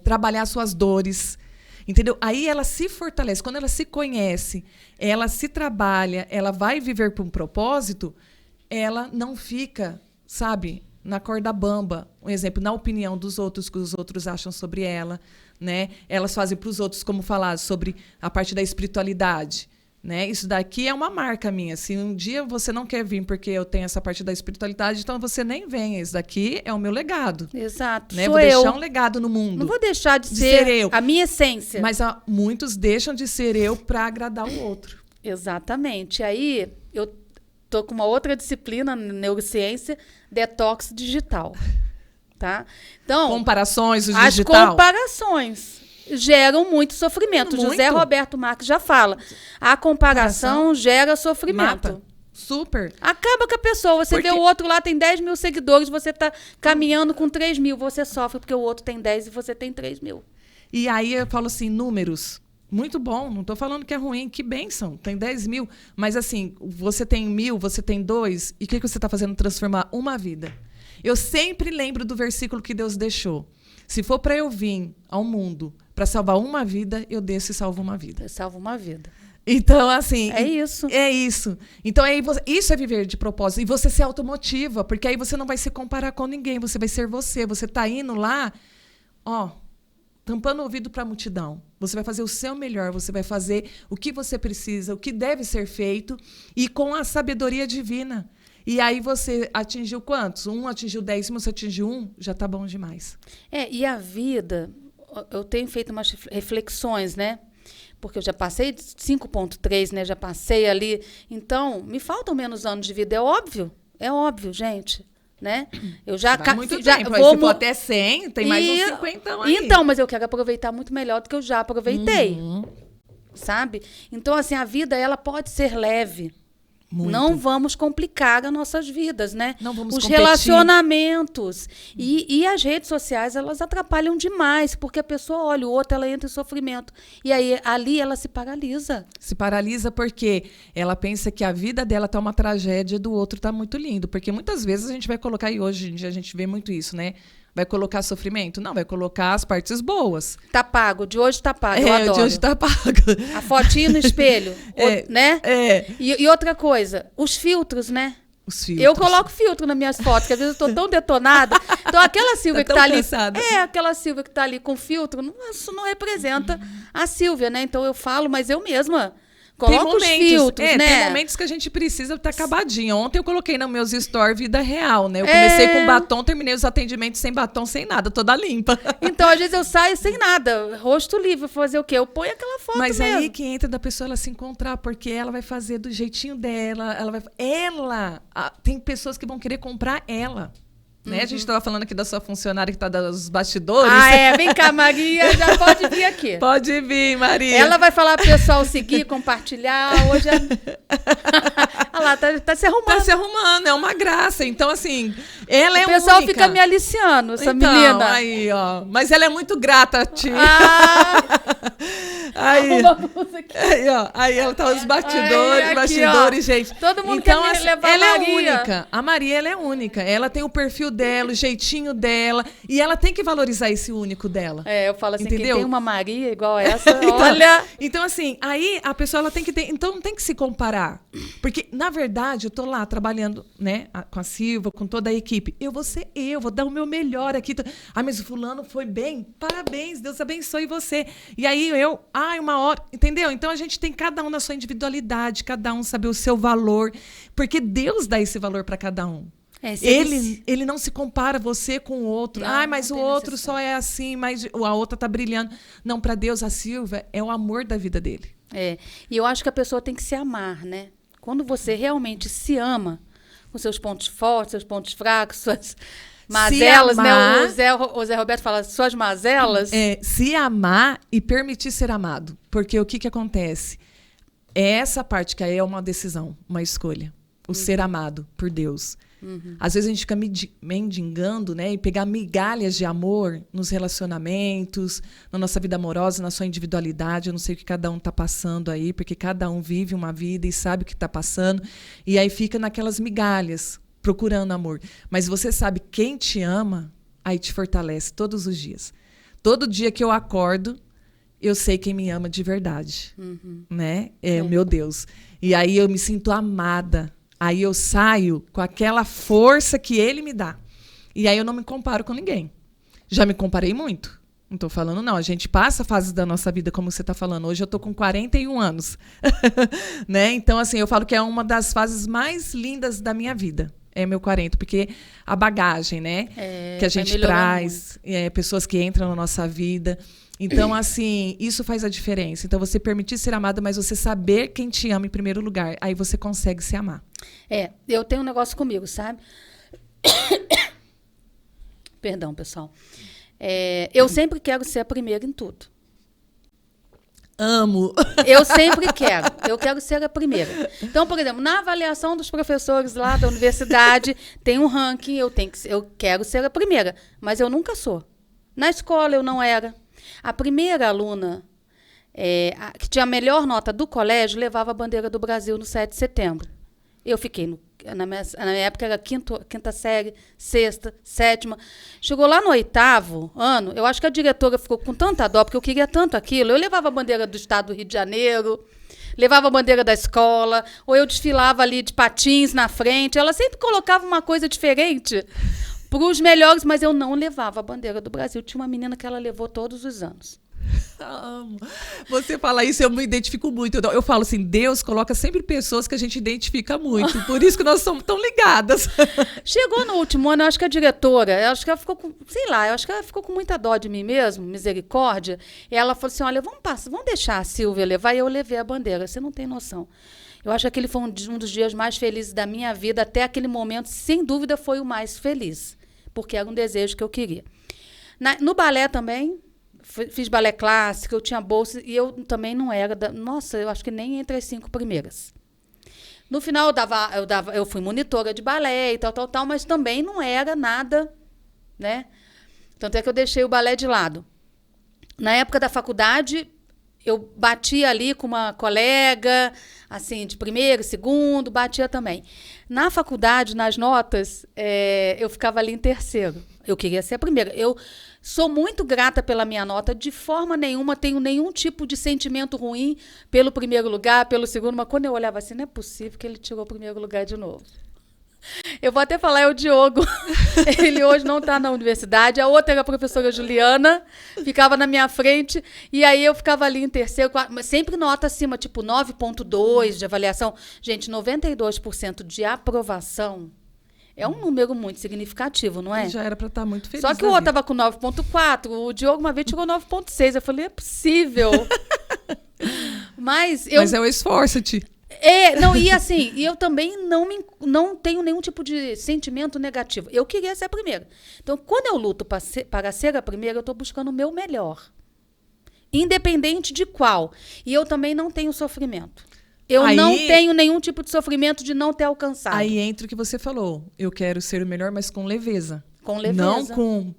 S2: Trabalhar suas dores. Entendeu? Aí ela se fortalece. Quando ela se conhece, ela se trabalha, ela vai viver por um propósito, ela não fica, sabe, na corda bamba. Um exemplo, na opinião dos outros, que os outros acham sobre ela, né? Elas fazem para os outros como falar sobre a parte da espiritualidade, né? Isso daqui é uma marca minha. Se um dia você não quer vir porque eu tenho essa parte da espiritualidade, então você nem venha. Isso daqui é o meu legado.
S1: Exato.
S2: Né?
S1: Sou
S2: Vou
S1: eu.
S2: deixar um legado no mundo.
S1: Não vou deixar de ser
S2: eu.
S1: a minha essência.
S2: Mas muitos deixam de ser eu para agradar o outro.
S1: Exatamente. Aí eu tô com uma outra disciplina, neurociência, detox digital. Tá? Então,
S2: comparações,
S1: as
S2: digital.
S1: comparações geram muito sofrimento.
S2: Muito.
S1: José Roberto Marques já fala. A comparação gera sofrimento.
S2: Mata. Super.
S1: Acaba com a pessoa. Você vê o outro lá tem 10 mil seguidores, você está caminhando com 3 mil. Você sofre porque o outro tem 10 e você tem 3 mil.
S2: E aí eu falo assim, números. Muito bom, não estou falando que é ruim, que bênção, tem 10 mil. Mas assim, você tem 1.000, você tem 2, e o que você está fazendo? Transformar uma vida. Eu sempre lembro do versículo que Deus deixou. Se for para eu vir ao mundo para salvar uma vida, eu desço e salvo uma vida.
S1: Eu salvo uma vida.
S2: Então, assim...
S1: É isso.
S2: É isso. Então, aí isso é viver de propósito. E você se automotiva, porque aí você não vai se comparar com ninguém, você vai ser você. Você está indo lá, tampando o ouvido para a multidão. Você vai fazer o seu melhor, você vai fazer o que você precisa, o que deve ser feito, e com a sabedoria divina. E aí você atingiu quantos? Um atingiu 10 mil, você atingiu 1, já está bom demais.
S1: E a vida, eu tenho feito umas reflexões, né? Porque eu já passei de 5.3, né? Já passei ali. Então, me faltam menos anos de vida, é óbvio, gente. Né? Eu já
S2: vai muito
S1: já
S2: tempo,
S1: vou
S2: se for até 100, tem mais uns 50 aí.
S1: Então, mas eu quero aproveitar muito melhor do que eu já aproveitei. Sabe? Então, assim, a vida, ela pode ser leve. Muito. Não vamos complicar as nossas vidas, né?
S2: Não vamos
S1: Os
S2: competir.
S1: Relacionamentos. E as redes sociais, elas atrapalham demais, porque a pessoa olha o outro, ela entra em sofrimento. E aí, ali, ela se paralisa.
S2: Se paralisa porque ela pensa que a vida dela tá uma tragédia e do outro tá muito lindo. Porque muitas vezes a gente vai colocar, e hoje em dia a gente vê muito isso, né? Vai colocar sofrimento? Não, vai colocar as partes boas.
S1: Tá pago, de hoje tá pago, eu adoro.
S2: De hoje tá pago.
S1: A fotinho no espelho, né? E outra coisa, os filtros, né?
S2: Os filtros.
S1: Eu coloco filtro nas minhas fotos, que às vezes eu tô tão detonada. Então aquela Silvia que tá ali...
S2: Cansada.
S1: Aquela Silvia que tá ali com filtro, isso não representa a Silvia, né? Então eu falo, mas eu mesma... Coloca os filtros, né?
S2: Tem momentos que a gente precisa estar acabadinha. Ontem eu coloquei nos meus stories vida real, né? Eu comecei com batom, terminei os atendimentos sem batom, sem nada, toda limpa.
S1: Então, às vezes eu saio sem nada, rosto livre, fazer o quê? Eu ponho aquela foto
S2: Mas
S1: mesmo.
S2: aí que entra da pessoa ela se encontrar, porque ela vai fazer do jeitinho dela, tem pessoas que vão querer comprar ela. Né? A gente estava falando aqui da sua funcionária que está dos bastidores.
S1: Vem cá, Maria, já pode vir aqui.
S2: Pode vir, Maria.
S1: Ela vai falar pro pessoal seguir, compartilhar. Hoje Olha lá, tá se arrumando.
S2: Tá se arrumando, é uma graça. Então, assim, ela é única.
S1: O pessoal fica me aliciando, essa menina.
S2: Aí, ó. Mas ela é muito grata a ti. Aí ela tá os bastidores, gente.
S1: Todo mundo
S2: então,
S1: quer me levar
S2: ela
S1: a Maria.
S2: É única. A Maria, ela é única. Ela tem o perfil dela, o jeitinho dela. E ela tem que valorizar esse único dela.
S1: Eu falo assim,
S2: entendeu?
S1: Quem tem uma Maria igual essa, olha...
S2: Então, assim, aí a pessoa ela tem que ter... Então, não tem que se comparar. Porque, na verdade, eu tô lá trabalhando, né, com a Silva, com toda a equipe. Eu vou dar o meu melhor aqui. Mas o fulano foi bem? Parabéns, Deus abençoe você. E aí uma hora... Entendeu? Então, a gente tem cada um na sua individualidade, cada um saber o seu valor. Porque Deus dá esse valor para cada um. Ele não se compara você com o outro. Mas o outro só é assim, mas a outra tá brilhando. Não, para Deus, a Silvia é o amor da vida dele.
S1: E eu acho que a pessoa tem que se amar, né? Quando você realmente se ama, com seus pontos fortes, seus pontos fracos, suas mazelas, né? O Zé Roberto fala, suas mazelas.
S2: Se amar e permitir ser amado. Porque o que acontece? É essa parte que aí é uma decisão, uma escolha. O ser amado por Deus. Às vezes a gente fica mendigando, né? E pegar migalhas de amor nos relacionamentos, na nossa vida amorosa, na sua individualidade. Eu não sei o que cada um está passando aí, porque cada um vive uma vida e sabe o que está passando. E aí fica naquelas migalhas, procurando amor. Mas você sabe quem te ama, aí te fortalece todos os dias. Todo dia que eu acordo, eu sei quem me ama de verdade. Né? O meu Deus. E aí eu me sinto amada. Aí eu saio com aquela força que ele me dá. E aí eu não me comparo com ninguém. Já me comparei muito. Não tô falando, não. A gente passa fases da nossa vida, como você tá falando. Hoje eu tô com 41 anos. Né? Então, assim, eu falo que é uma das fases mais lindas da minha vida. É meu 40, porque a bagagem, né? Que a gente traz, pessoas que entram na nossa vida. Então, assim, isso faz a diferença. Então, você permitir ser amada, mas você saber quem te ama em primeiro lugar. Aí você consegue se amar.
S1: Eu tenho um negócio comigo, sabe? Perdão, pessoal. Eu sempre quero ser a primeira em tudo.
S2: Amo.
S1: Eu sempre quero. Eu quero ser a primeira. Então, por exemplo, na avaliação dos professores lá da universidade, tem um ranking, eu quero ser a primeira. Mas eu nunca sou. Na escola, eu não era. A primeira aluna que tinha a melhor nota do colégio levava a bandeira do Brasil no 7 de setembro. Eu fiquei na minha época era quinta série, sexta, sétima. Chegou lá no 8º ano, eu acho que a diretora ficou com tanta dó, porque eu queria tanto aquilo. Eu levava a bandeira do estado do Rio de Janeiro, levava a bandeira da escola, ou eu desfilava ali de patins na frente. Ela sempre colocava uma coisa diferente para os melhores, mas eu não levava a bandeira do Brasil. Tinha uma menina que ela levou todos os anos.
S2: Amo. Você fala isso, eu me identifico muito. Eu falo assim, Deus coloca sempre pessoas que a gente identifica muito. Por isso que nós somos tão ligadas.
S1: Chegou no último ano, eu acho que a diretora, eu acho que ela ficou com, sei lá, eu acho que ela ficou com muita dó de mim mesmo, misericórdia. E ela falou assim, olha, vamos deixar a Silvia levar. E eu levei a bandeira, você não tem noção. Eu acho que aquele foi um dos dias mais felizes da minha vida. Até aquele momento, sem dúvida, foi o mais feliz. Porque era um desejo que eu queria. No balé também, fiz balé clássico, eu tinha bolsa e eu também não era nossa, eu acho que nem entre as 5 primeiras. No final eu fui monitora de balé e tal, mas também não era nada, né? Tanto é que eu deixei o balé de lado. Na época da faculdade, eu batia ali com uma colega, assim, de primeiro, segundo, batia também. Na faculdade, nas notas, eu ficava ali em terceiro. Eu queria ser a primeira. Eu sou muito grata pela minha nota, de forma nenhuma tenho nenhum tipo de sentimento ruim pelo primeiro lugar, pelo segundo, mas quando eu olhava assim, não é possível que ele tirou o primeiro lugar de novo. Eu vou até falar, é o Diogo. Ele hoje não está na universidade. A outra era a professora Juliana, ficava na minha frente, e aí eu ficava ali em terceiro, mas sempre nota acima, tipo 9,2 de avaliação. Gente, 92% de aprovação é um número muito significativo, não é?
S2: Já era para estar muito feliz.
S1: Só que o outro estava com 9,4, o Diogo uma vez tirou 9,6. Eu falei, é possível. Mas
S2: é o esforço-te.
S1: E assim, eu também não tenho nenhum tipo de sentimento negativo. Eu queria ser a primeira. Então, quando eu luto para ser a primeira, eu estou buscando o meu melhor. Independente de qual. E eu também não tenho sofrimento. Eu não tenho nenhum tipo de sofrimento de não ter alcançado.
S2: Aí entra o que você falou. Eu quero ser o melhor, mas com leveza.
S1: Com leveza.
S2: Não com,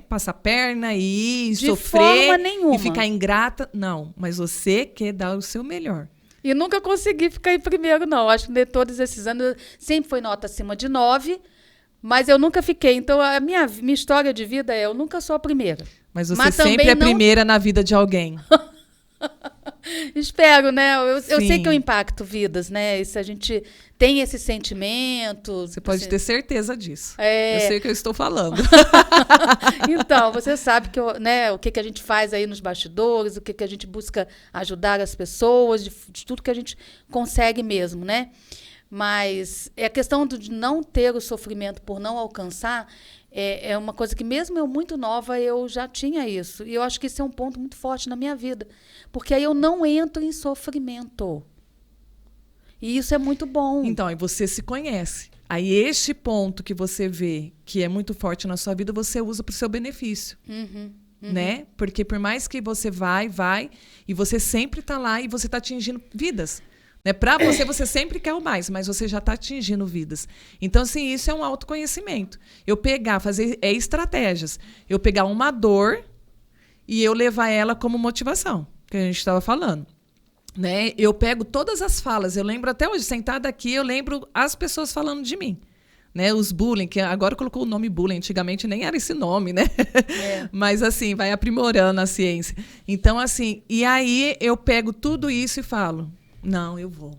S2: passar perna e
S1: de
S2: sofrer.
S1: Forma nenhuma.
S2: E ficar ingrata. Não, mas você quer dar o seu melhor.
S1: E nunca consegui ficar em primeiro, não. Acho que de todos esses anos sempre foi nota acima de 9, mas eu nunca fiquei. Então, a minha história de vida eu nunca sou a primeira.
S2: Mas você sempre é a primeira na vida de alguém.
S1: Espero, né? Eu sei que eu impacto vidas, né? E se a gente tem esse sentimento...
S2: Você pode ter certeza disso. Eu sei o que eu estou falando.
S1: Então, você sabe que, o que a gente faz aí nos bastidores, o que a gente busca ajudar as pessoas, de tudo que a gente consegue mesmo, né? Mas a questão de não ter o sofrimento por não alcançar é uma coisa que, mesmo eu muito nova, eu já tinha isso. E eu acho que isso é um ponto muito forte na minha vida. Porque aí eu não entro em sofrimento. E isso é muito bom.
S2: Então, aí você se conhece. Aí este ponto que você vê que é muito forte na sua vida, você usa para o seu benefício. Né? Porque por mais que você vai, e você sempre está lá e você está atingindo vidas. Né? Para você sempre quer o mais, mas você já está atingindo vidas. Então, assim, isso é um autoconhecimento. Eu fazer estratégias. Eu pegar uma dor e eu levar ela como motivação, que a gente estava falando. Né? Eu pego todas as falas. Eu lembro até hoje, sentada aqui, eu lembro as pessoas falando de mim. Né? Os bullying, que agora colocou o nome bullying, antigamente nem era esse nome, né? Mas, assim, vai aprimorando a ciência. Então, assim, e aí eu pego tudo isso e falo... Não, eu vou.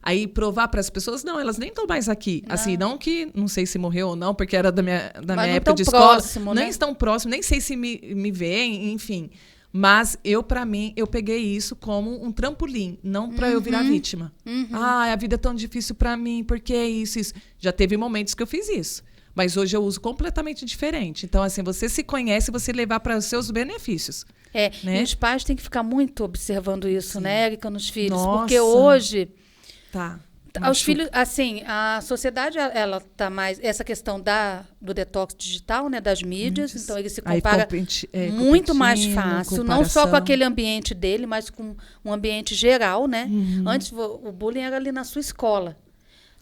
S2: Aí provar para as pessoas, não, elas nem estão mais aqui.
S1: Não.
S2: Assim, não sei se morreu ou não, porque era da minha época de
S1: próximo,
S2: escola.
S1: né?
S2: Nem estão próximos, nem sei se me veem, enfim. Mas para mim, eu peguei isso como um trampolim, não para eu virar vítima. A vida é tão difícil para mim, porque é isso. Já teve momentos que eu fiz isso. Mas hoje eu uso completamente diferente. Então, assim, você se conhece, você levar para os seus benefícios. Né?
S1: E os pais têm que ficar muito observando isso, né, Érica, nos filhos.
S2: Nossa.
S1: Porque hoje...
S2: Tá.
S1: Os filhos, assim, a sociedade, ela tá mais... Essa questão do detox digital, né, das mídias, então ele se compara muito mais fácil, não só com aquele ambiente dele, mas com um ambiente geral, né? Antes, o bullying era ali na sua escola.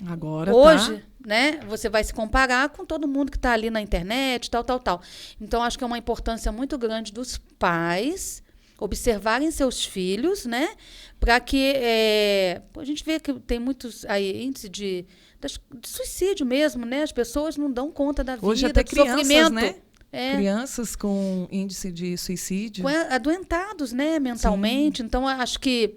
S2: Agora
S1: hoje, né, você vai se comparar com todo mundo que está ali na internet, tal. Então, acho que é uma importância muito grande dos pais observarem seus filhos, né, para que a gente vê que tem muitos aí índice de suicídio mesmo, né? As pessoas não dão conta da vida,
S2: hoje até
S1: do
S2: crianças,
S1: sofrimento.
S2: Né? Crianças com índice de suicídio.
S1: Adoentados, né, mentalmente. Sim. Então, acho que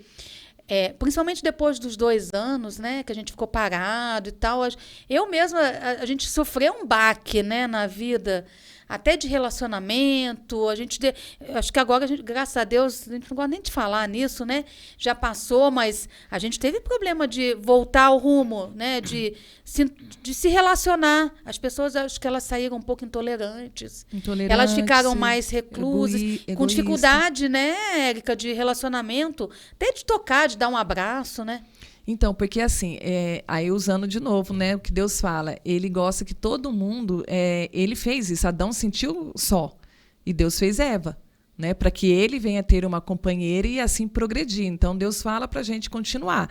S1: principalmente depois dos 2 anos, né, que a gente ficou parado e tal, eu mesma, a gente sofreu um baque, né, na vida, até de relacionamento, acho que agora, graças a Deus, a gente não gosta nem de falar nisso, né, já passou, mas a gente teve problema de voltar ao rumo, né, de se relacionar. As pessoas, acho que elas saíram um pouco intolerantes. Elas ficaram mais reclusas, com dificuldade, né, Érica, de relacionamento, até de tocar, de dar um abraço, né?
S2: Então, porque assim, aí usando de novo, né, o que Deus fala, ele gosta que todo mundo, ele fez isso, Adão sentiu só, e Deus fez Eva, né, para que ele venha ter uma companheira e assim progredir. Então, Deus fala para a gente continuar,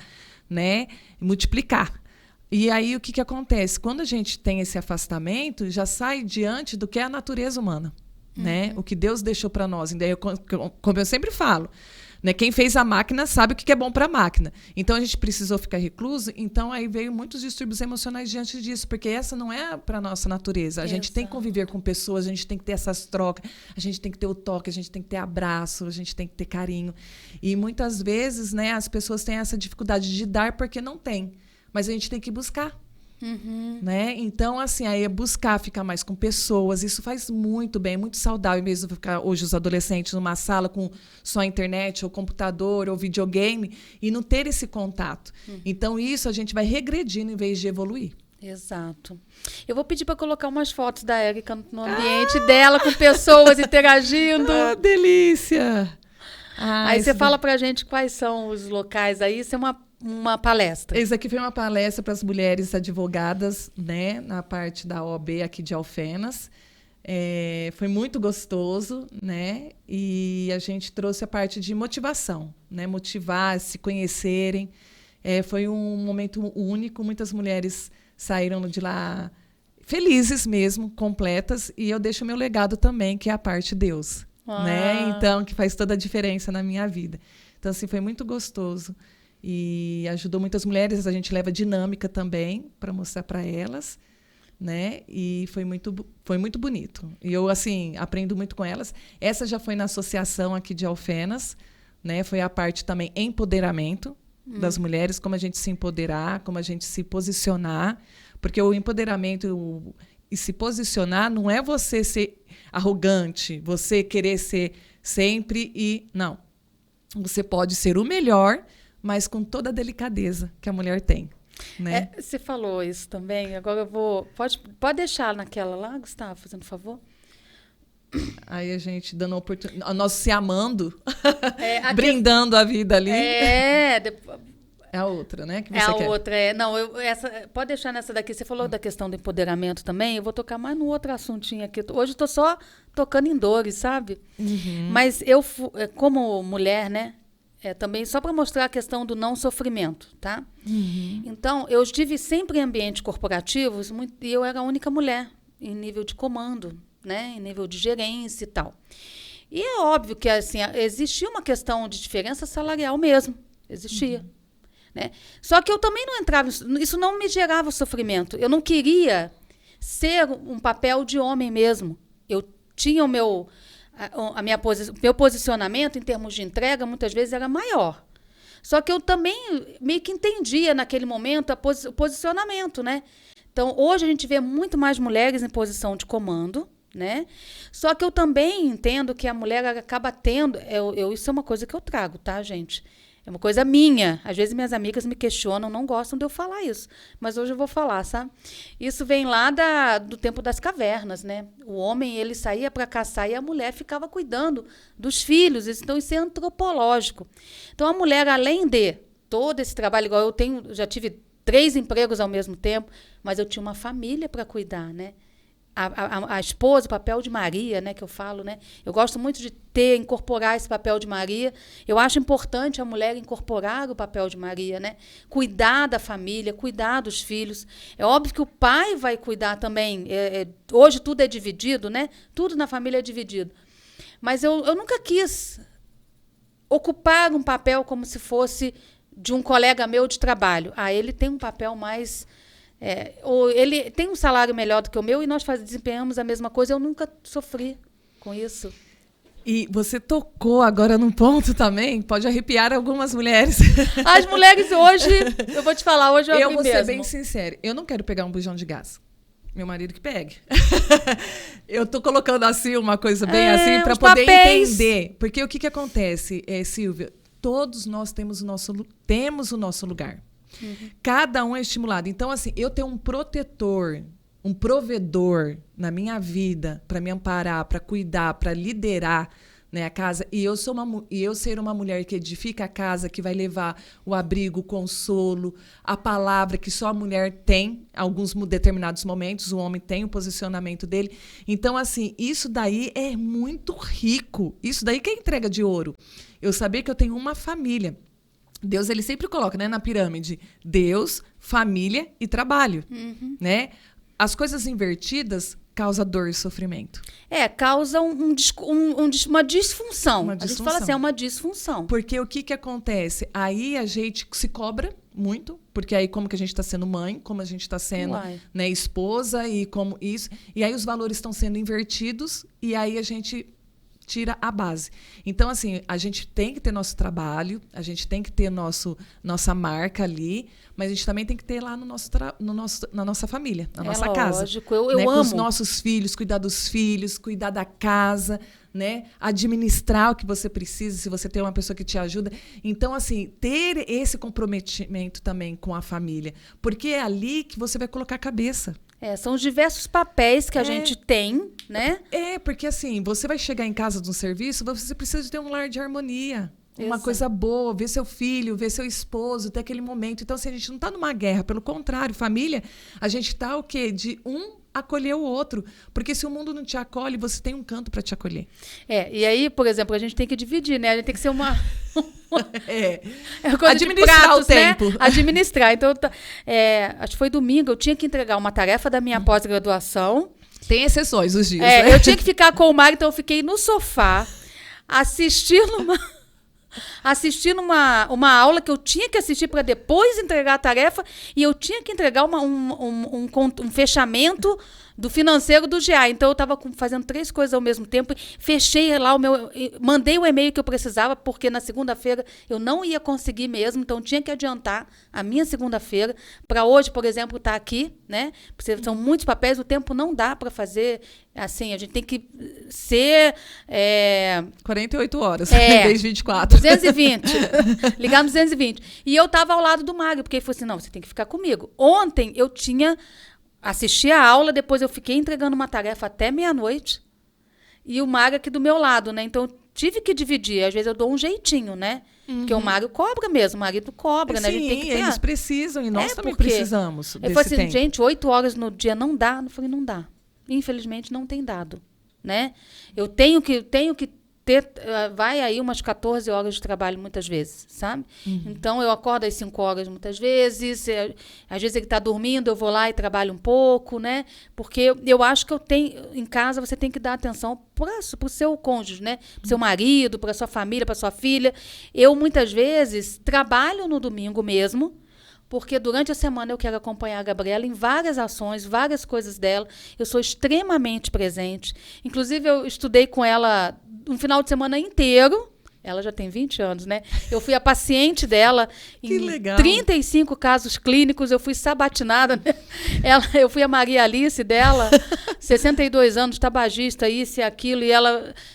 S2: né, multiplicar. E aí, o que acontece? Quando a gente tem esse afastamento, já sai diante do que é a natureza humana, né, o que Deus deixou para nós. E daí, como eu sempre falo, né? Quem fez a máquina sabe o que é bom para a máquina. Então, a gente precisou ficar recluso. Então, aí veio muitos distúrbios emocionais diante disso, porque essa não é para a nossa natureza. A gente tem que conviver com pessoas, a gente tem que ter essas trocas, a gente tem que ter o toque, a gente tem que ter abraço, a gente tem que ter carinho. E muitas vezes, né, as pessoas têm essa dificuldade de dar porque não tem. Mas a gente tem que buscar. Né? Então, assim, aí é buscar ficar mais com pessoas, isso faz muito bem, muito saudável mesmo ficar hoje os adolescentes numa sala com só internet, ou computador, ou videogame, e não ter esse contato. Então, isso a gente vai regredindo em vez de evoluir.
S1: Exato. Eu vou pedir para colocar umas fotos da Érica no ambiente dela, com pessoas interagindo.
S2: Delícia!
S1: Aí você fala pra gente quais são os locais aí, isso é uma palestra.
S2: Esse aqui foi uma palestra para as mulheres advogadas, né, na parte da OAB aqui de Alfenas. Foi muito gostoso, né? E a gente trouxe a parte de motivação, né? Motivar, se conhecerem. Foi um momento único, muitas mulheres saíram de lá felizes mesmo, completas, e eu deixo o meu legado também, que é a parte de Deus, né? Então, que faz toda a diferença na minha vida. Então, assim, foi muito gostoso. E ajudou muitas mulheres, a gente leva dinâmica também para mostrar para elas, né? E foi muito bonito. E eu, assim, aprendo muito com elas. Essa já foi na associação aqui de Alfenas, né? Foi a parte também empoderamento das mulheres, como a gente se empoderar, como a gente se posicionar, porque o empoderamento e se posicionar não é você ser arrogante, você querer ser sempre não. Você pode ser o melhor, mas com toda a delicadeza que a mulher tem, né?
S1: Você falou isso também, agora eu vou... Pode deixar naquela lá, Gustavo, fazendo favor?
S2: Aí a gente dando oportunidade, nós se amando, brindando a vida ali. É a outra, né? Que você quer.
S1: Outra, Não, pode deixar nessa daqui. Você falou da questão do empoderamento também. Eu vou tocar mais no outro assuntinho aqui. Hoje eu tô só tocando em dores, sabe? Mas eu, como mulher, né? Também só para mostrar a questão do não sofrimento, tá? Então, eu estive sempre em ambientes corporativos e eu era a única mulher em nível de comando, né? Em nível de gerência e tal. E é óbvio que assim, existia uma questão de diferença salarial mesmo. Existia. Né? Só que eu também não entrava... Isso não me gerava sofrimento. Eu não queria ser um papel de homem mesmo. Eu tinha o meu... meu posicionamento em termos de entrega muitas vezes era maior. Só que eu também meio que entendia naquele momento o posicionamento, né? Então, hoje a gente vê muito mais mulheres em posição de comando, né? Só que eu também entendo que a mulher acaba tendo... isso é uma coisa que eu trago, tá, gente? É uma coisa minha. Às vezes minhas amigas me questionam, não gostam de eu falar isso. Mas hoje eu vou falar, sabe? Isso vem lá do tempo das cavernas, né? O homem, ele saía para caçar e a mulher ficava cuidando dos filhos. Então, isso é antropológico. Então, a mulher, além de todo esse trabalho, igual eu já tive 3 empregos ao mesmo tempo, mas eu tinha uma família para cuidar, né? A esposa, o papel de Maria, né, que eu falo, né? Eu gosto muito de incorporar esse papel de Maria. Eu acho importante a mulher incorporar o papel de Maria, né? Cuidar da família, cuidar dos filhos. É óbvio que o pai vai cuidar também. Hoje tudo é dividido, né? Tudo na família é dividido. Mas eu nunca quis ocupar um papel como se fosse de um colega meu de trabalho. Ele tem um papel mais... ou ele tem um salário melhor do que o meu e nós desempenhamos a mesma coisa. Eu nunca sofri com isso.
S2: E você tocou agora num ponto também, pode arrepiar algumas mulheres.
S1: As mulheres hoje, eu vou te falar, hoje eu
S2: vou ser
S1: mesmo.
S2: bem sincera, eu não quero pegar um bujão de gás. Meu marido que pegue. Eu tô colocando assim uma coisa bem assim para poder entender. Porque o que acontece, Silvia? Todos nós temos o nosso lugar. Uhum. Cada um é estimulado. Então, assim, eu tenho um protetor, um provedor na minha vida para me amparar, para cuidar, para liderar, né, a casa. E eu ser uma mulher que edifica a casa, que vai levar o abrigo, o consolo, a palavra que só a mulher tem, em alguns determinados momentos, o homem tem o posicionamento dele. Então, assim, isso daí é muito rico. Isso daí que é entrega de ouro. Eu saber que eu tenho uma família. Deus, ele sempre coloca, né, na pirâmide, Deus, família e trabalho, né? As coisas invertidas causam dor e sofrimento.
S1: Causa uma disfunção. A gente fala assim, é uma disfunção.
S2: Porque o que acontece? Aí a gente se cobra muito, porque aí como que a gente está sendo mãe, como a gente está sendo, né, esposa, e como isso. E aí os valores estão sendo invertidos, e aí a gente... tira a base. Então, assim, a gente tem que ter nosso trabalho, a gente tem que ter nossa marca ali, mas a gente também tem que ter lá na nossa família, na nossa casa.
S1: Lógico, eu
S2: amo.
S1: Com
S2: os nossos filhos, cuidar dos filhos, cuidar da casa, né? Administrar o que você precisa, se você tem uma pessoa que te ajuda. Então, assim, ter esse comprometimento também com a família, porque é ali que você vai colocar a cabeça.
S1: São os diversos papéis que a gente tem, né?
S2: Porque assim, você vai chegar em casa de um serviço, você precisa ter um lar de harmonia. Uma coisa boa, ver seu filho, ver seu esposo, ter aquele momento. Então, assim, a gente não está numa guerra, pelo contrário, família, a gente está o quê? De acolher o outro. Porque se o mundo não te acolhe, você tem um canto para te acolher.
S1: E aí, por exemplo, a gente tem que dividir, né? A gente tem que ser uma...
S2: coisa administrar pratos, o tempo.
S1: Né? Administrar. Então, acho que foi domingo, eu tinha que entregar uma tarefa da minha pós-graduação.
S2: Tem exceções os dias. Né?
S1: Eu tinha que ficar com o Mário, então eu fiquei no sofá assistindo uma aula que eu tinha que assistir para depois entregar a tarefa, e eu tinha que entregar um fechamento do financeiro do GA. Então, eu estava fazendo 3 coisas ao mesmo tempo. Fechei lá mandei o e-mail que eu precisava, porque na segunda-feira eu não ia conseguir mesmo. Então, tinha que adiantar a minha segunda-feira para hoje, por exemplo, estar aqui, né? Porque são muitos papéis, o tempo não dá para fazer. Assim, a gente tem que ser...
S2: 48 horas, desde 24.
S1: 220. Ligar no 220. E eu estava ao lado do Mário, porque ele falou assim, não, você tem que ficar comigo. Ontem eu assisti a aula, depois eu fiquei entregando uma tarefa até meia-noite, e o Mário aqui do meu lado, né? Então, eu tive que dividir. Às vezes eu dou um jeitinho, né? Porque o Mário cobra mesmo, o marido cobra, né? A gente tem que ter...
S2: eles precisam, e nós também precisamos desse
S1: eu falei assim,
S2: tempo.
S1: gente, 8 horas no dia não dá? Eu falei, não dá. Infelizmente, não tem dado, né? Eu tenho que ter, vai aí umas 14 horas de trabalho muitas vezes, sabe? Então, eu acordo às 5 horas muitas vezes, às vezes ele está dormindo, eu vou lá e trabalho um pouco, né? Porque eu acho que em casa você tem que dar atenção para o seu cônjuge, né? Para o seu marido, para a sua família, para a sua filha. Eu, muitas vezes, trabalho no domingo mesmo, porque durante a semana eu quero acompanhar a Gabriela em várias ações, várias coisas dela. Eu sou extremamente presente. Inclusive, eu estudei com ela um final de semana inteiro. Ela já tem 20 anos, né? Eu fui a paciente dela
S2: Que
S1: em
S2: legal.
S1: 35 casos clínicos, eu fui sabatinada, né? Eu fui a Maria Alice dela, 62 anos, tabagista, isso e aquilo, e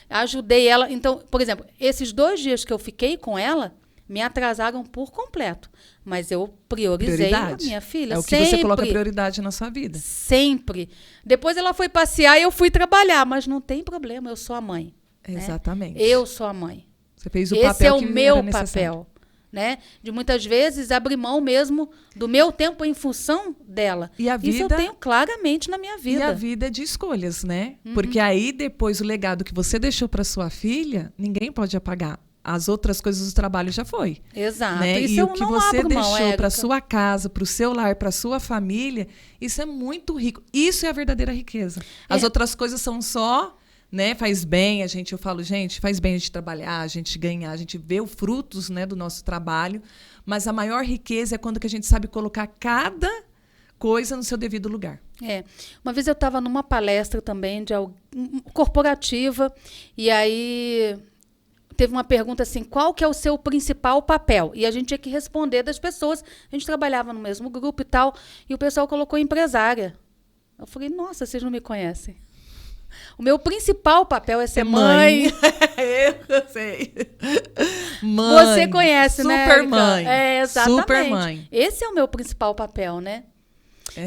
S1: ajudei ela. Então, por exemplo, esses 2 dias que eu fiquei com ela, me atrasaram por completo. Mas eu priorizei a minha filha.
S2: É o que você coloca prioridade na sua vida.
S1: Sempre. Depois ela foi passear e eu fui trabalhar, mas não tem problema, eu sou a mãe.
S2: Exatamente.
S1: Né? Eu sou a mãe.
S2: Você fez o
S1: Esse
S2: papel que
S1: é o meu
S2: era necessário.
S1: papel, né? De muitas vezes abrir mão mesmo do meu tempo em função dela.
S2: E a vida,
S1: isso eu tenho claramente na minha vida.
S2: E a vida é de escolhas, né? Porque aí depois o legado que você deixou para sua filha, ninguém pode apagar. As outras coisas do trabalho já foi.
S1: Exato.
S2: Né?
S1: Isso
S2: e
S1: eu
S2: o que
S1: não
S2: você
S1: abro mão,
S2: deixou para
S1: Érica.
S2: sua casa, para o seu lar, para sua família, isso é muito rico. Isso é a verdadeira riqueza. As outras coisas são só, né? Faz bem, eu falo, gente, faz bem a gente trabalhar, a gente ganhar, a gente vê os frutos, né, do nosso trabalho. Mas a maior riqueza é quando que a gente sabe colocar cada coisa no seu devido lugar.
S1: Uma vez eu estava numa palestra também corporativa e aí teve uma pergunta assim, qual que é o seu principal papel? E a gente tinha que responder das pessoas. A gente trabalhava no mesmo grupo e tal, e o pessoal colocou empresária. Eu falei, nossa, vocês não me conhecem. O meu principal papel é ser mãe.
S2: Eu sei. Mãe.
S1: Você conhece, né,
S2: Super
S1: Érica?
S2: mãe.
S1: Exatamente.
S2: Super mãe.
S1: Esse é o meu principal papel, né?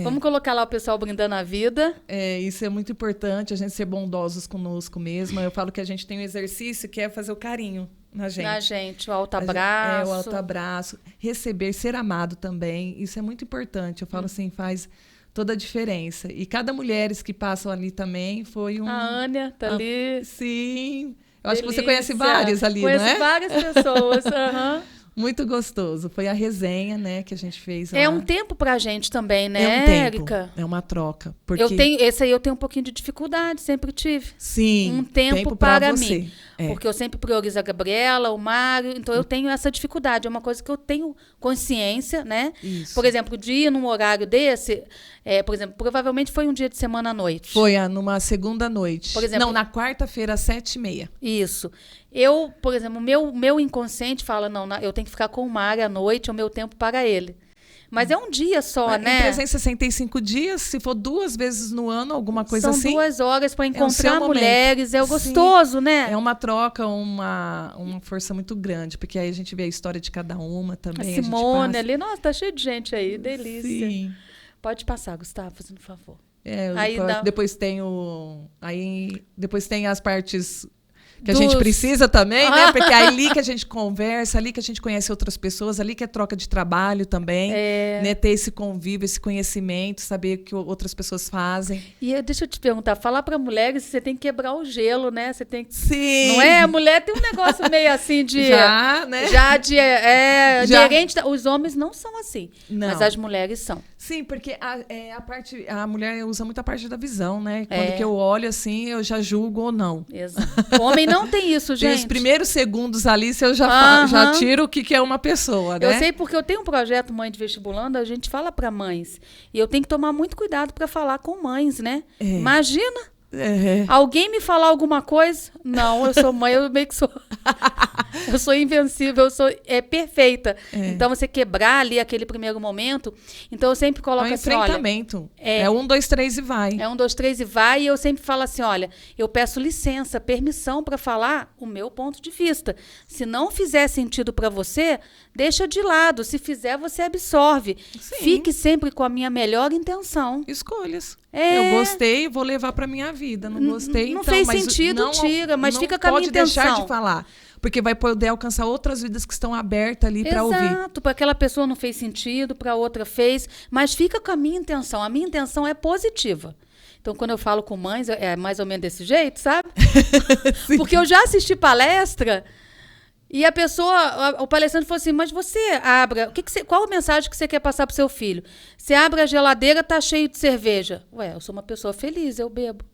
S1: Vamos colocar lá o pessoal brindando a vida.
S2: Isso é muito importante, a gente ser bondosos conosco mesmo. Eu falo que a gente tem um exercício que é fazer o carinho na gente.
S1: Na gente, o alto abraço.
S2: O alto abraço. Receber, ser amado também. Isso é muito importante. Eu falo assim, faz toda a diferença. E cada mulher que passam ali também foi um...
S1: A Ânia tá ali.
S2: Sim. Eu acho que você conhece várias ali,
S1: Conheço
S2: não é?
S1: várias pessoas. Uhum.
S2: Muito gostoso. Foi a resenha, né, que a gente fez lá.
S1: É um tempo pra gente também, né,
S2: É um tempo.
S1: Érica?
S2: É uma troca. Porque...
S1: Esse aí eu tenho um pouquinho de dificuldade, sempre tive.
S2: Sim.
S1: Um tempo para
S2: você.
S1: mim. Porque eu sempre priorizo a Gabriela, o Mário, então eu tenho essa dificuldade. É uma coisa que eu tenho consciência, né?
S2: Isso.
S1: Por exemplo, de ir num horário desse, por exemplo, provavelmente foi um dia de semana à noite.
S2: Foi numa segunda noite.
S1: Por exemplo,
S2: não, na quarta-feira, às 7h30.
S1: Isso. Por exemplo, meu inconsciente fala, não, eu tenho que ficar com o Mário à noite, é o meu tempo para ele. Mas é um dia só, né?
S2: Em 365 dias, se for 2 vezes no ano, alguma coisa assim.
S1: São 2 horas para encontrar
S2: momento.
S1: mulheres, é gostoso,
S2: Sim.
S1: né?
S2: É uma troca, uma força muito grande, porque aí a gente vê a história de cada uma também.
S1: A Simone ali, nossa, tá cheio de gente aí, delícia.
S2: Sim.
S1: Pode passar, Gustavo, fazendo favor.
S2: Depois tem as partes que a gente precisa também, né? Porque é ali que a gente conversa, ali que a gente conhece outras pessoas, ali que é troca de trabalho também, né? Ter esse convívio, esse conhecimento, saber o que outras pessoas fazem.
S1: E deixa eu te perguntar, falar para mulheres, você tem que quebrar o gelo, né? Você tem que...
S2: Sim.
S1: Não é? A mulher tem um negócio meio assim de...
S2: Já, né?
S1: Aderente. Os homens não são assim,
S2: não.
S1: Mas as mulheres são.
S2: Sim, porque a mulher usa muita parte da visão, né? Quando que eu olho assim, eu já julgo ou não.
S1: Exato. O homem não tem isso, gente.
S2: Tem os primeiros segundos ali, se eu já tiro o que é uma pessoa, né?
S1: Eu sei porque eu tenho um projeto Mãe de Vestibulando, a gente fala para mães. E eu tenho que tomar muito cuidado para falar com mães, né? Imagina. Alguém me falar alguma coisa? Não, eu sou mãe, eu meio que sou... eu sou invencível, eu sou perfeita. Então, você quebrar ali aquele primeiro momento... Então, eu sempre coloco assim, olha...
S2: enfrentamento. É 1, 2, 3 e vai.
S1: É 1, 2, 3 e vai. E eu sempre falo assim, olha, eu peço licença, permissão para falar o meu ponto de vista. Se não fizer sentido para você, deixa de lado. Se fizer, você absorve.
S2: Sim.
S1: Fique sempre com a minha melhor intenção.
S2: Escolhas. Eu gostei, vou levar para minha vida. Não gostei,
S1: não
S2: então...
S1: fez sentido, tira. Mas fica com a minha intenção.
S2: Não pode deixar de falar. Porque vai poder alcançar outras vidas que estão abertas ali para ouvir.
S1: Exato. Para aquela pessoa não fez sentido, para outra fez. Mas fica com a minha intenção. A minha intenção é positiva. Então, quando eu falo com mães, é mais ou menos desse jeito, sabe? Porque eu já assisti palestra... E a pessoa, o palestrante falou assim, mas você abra, qual a mensagem que você quer passar para o seu filho? Você abre a geladeira, tá cheio de cerveja. Ué, eu sou uma pessoa feliz, eu bebo.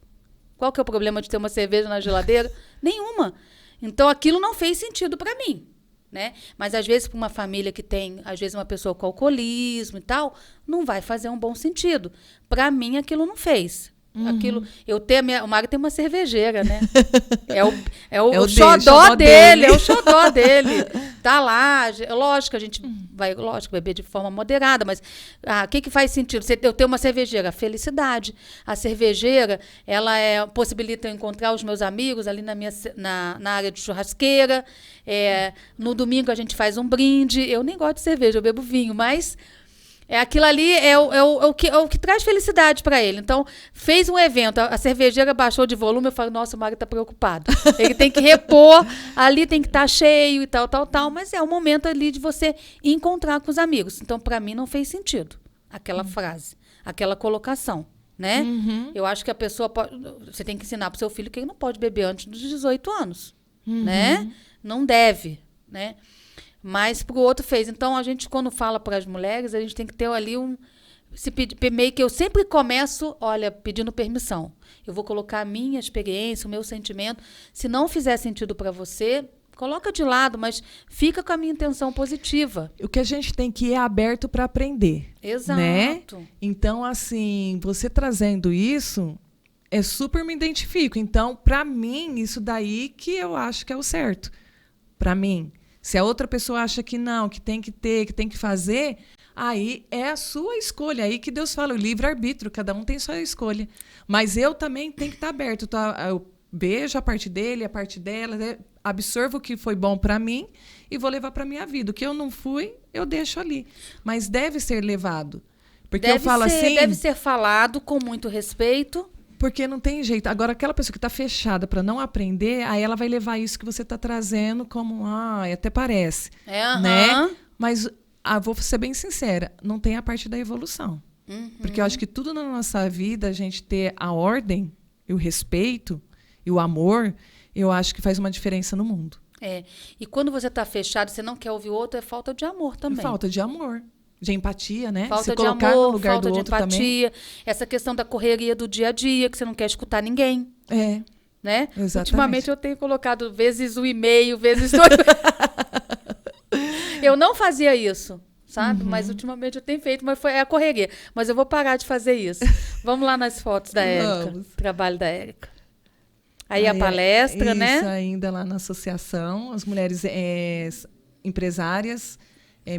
S1: Qual que é o problema de ter uma cerveja na geladeira? Nenhuma. Então, aquilo não fez sentido para mim, né? Mas, às vezes, para uma família que tem, às vezes, uma pessoa com alcoolismo e tal, não vai fazer um bom sentido. Para mim, aquilo não fez. Aquilo, o Mário tem uma cervejeira, né? É o
S2: xodó
S1: xodó dele, é o xodó dele. Tá lá, lógico, a gente vai, lógico, beber de forma moderada, mas o que faz sentido? Eu ter uma cervejeira? Felicidade. A cervejeira, ela possibilita eu encontrar os meus amigos ali na área de churrasqueira. No domingo a gente faz um brinde. Eu nem gosto de cerveja, eu bebo vinho, mas aquilo ali é o que traz felicidade para ele. Então, fez um evento, a cervejeira baixou de volume, eu falo, nossa, o Mário está preocupado. Ele tem que repor, ali tem que estar cheio e tal, mas é o momento ali de você encontrar com os amigos. Então, para mim, não fez sentido aquela frase, aquela colocação, né? Eu acho que a pessoa você tem que ensinar para o seu filho que ele não pode beber antes dos 18 anos, né? Não deve, né? Mas para o outro fez. Então, a gente, quando fala para as mulheres, a gente tem que ter ali meio que eu sempre começo, pedindo permissão. Eu vou colocar a minha experiência, o meu sentimento. Se não fizer sentido para você, coloca de lado, mas fica com a minha intenção positiva.
S2: O que a gente tem que ir aberto para aprender.
S1: Exato.
S2: Né? Então, assim, você trazendo isso, super me identifico. Então, para mim, isso daí que eu acho que é o certo. Para mim. Se a outra pessoa acha que não, que tem que ter, que tem que fazer, aí é a sua escolha. Aí que Deus fala, o livre-arbítrio, cada um tem sua escolha. Mas eu também tenho que estar aberto. Eu beijo a parte dele, a parte dela, absorvo o que foi bom para mim e vou levar para minha vida. O que eu não fui, eu deixo ali. Mas deve ser levado. Porque
S1: deve ser falado com muito respeito.
S2: Porque não tem jeito. Agora, aquela pessoa que está fechada para não aprender, aí ela vai levar isso que você está trazendo como, até parece. Né? Mas, vou ser bem sincera, não tem a parte da evolução. Porque eu acho que tudo na nossa vida, a gente ter a ordem, e o respeito, e o amor, eu acho que faz uma diferença no mundo.
S1: E quando você está fechado, você não quer ouvir o outro, é falta de amor também.
S2: Falta de amor. De empatia, né?
S1: Falta
S2: se
S1: de
S2: colocar
S1: amor,
S2: no lugar
S1: falta
S2: do
S1: de
S2: outro
S1: empatia.
S2: também.
S1: Essa questão da correria do dia a dia, que você não quer escutar ninguém. Né?
S2: Exatamente.
S1: Ultimamente eu tenho colocado vezes 1,5, vezes 2. Eu não fazia isso, sabe? Mas ultimamente eu tenho feito, mas é a correria. Mas eu vou parar de fazer isso. Vamos lá nas fotos da Érica. Trabalho da Érica. Aí a palestra, né?
S2: Isso, ainda lá na associação, as mulheres empresárias,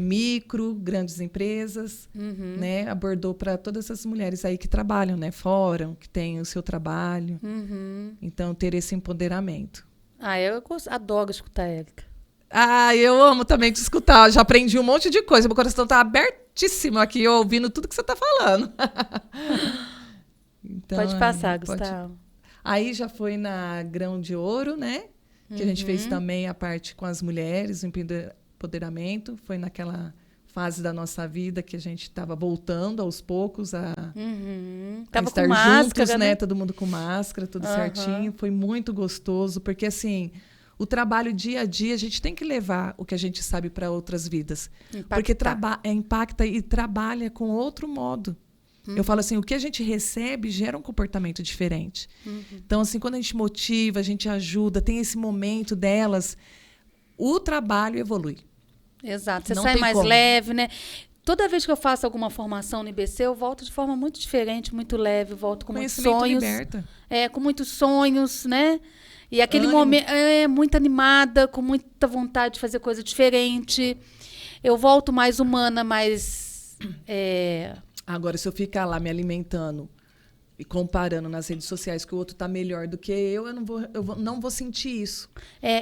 S2: micro, grandes empresas, né? Abordou para todas essas mulheres aí que trabalham, né? Fora, que têm o seu trabalho. Então, ter esse empoderamento.
S1: Eu adoro escutar a Érica.
S2: Eu amo também te escutar. Já aprendi um monte de coisa. Meu coração está abertíssimo aqui, ouvindo tudo que você está falando. Então,
S1: pode passar, Gustavo.
S2: Aí já foi na Grão de Ouro, né? Que a gente fez também a parte com as mulheres, o empoderamento. Foi naquela fase da nossa vida que a gente estava voltando aos poucos a estar
S1: com
S2: juntos,
S1: máscara,
S2: né? Todo mundo com máscara, tudo certinho. Foi muito gostoso, porque assim, o trabalho dia a dia, a gente tem que levar o que a gente sabe para outras vidas. Porque impacta e trabalha com outro modo. Eu falo assim, o que a gente recebe gera um comportamento diferente. Então, assim, quando a gente motiva, a gente ajuda, tem esse momento delas, o trabalho evolui.
S1: Exato, você sai mais leve, né? Toda vez que eu faço alguma formação no IBC, eu volto de forma muito diferente, muito leve, volto com muitos sonhos.
S2: Liberta.
S1: Com muitos sonhos, né? E aquele momento, muito animada, com muita vontade de fazer coisa diferente. Eu volto mais humana, mais...
S2: Agora, se eu ficar lá me alimentando e comparando nas redes sociais que o outro está melhor do que eu não vou sentir isso.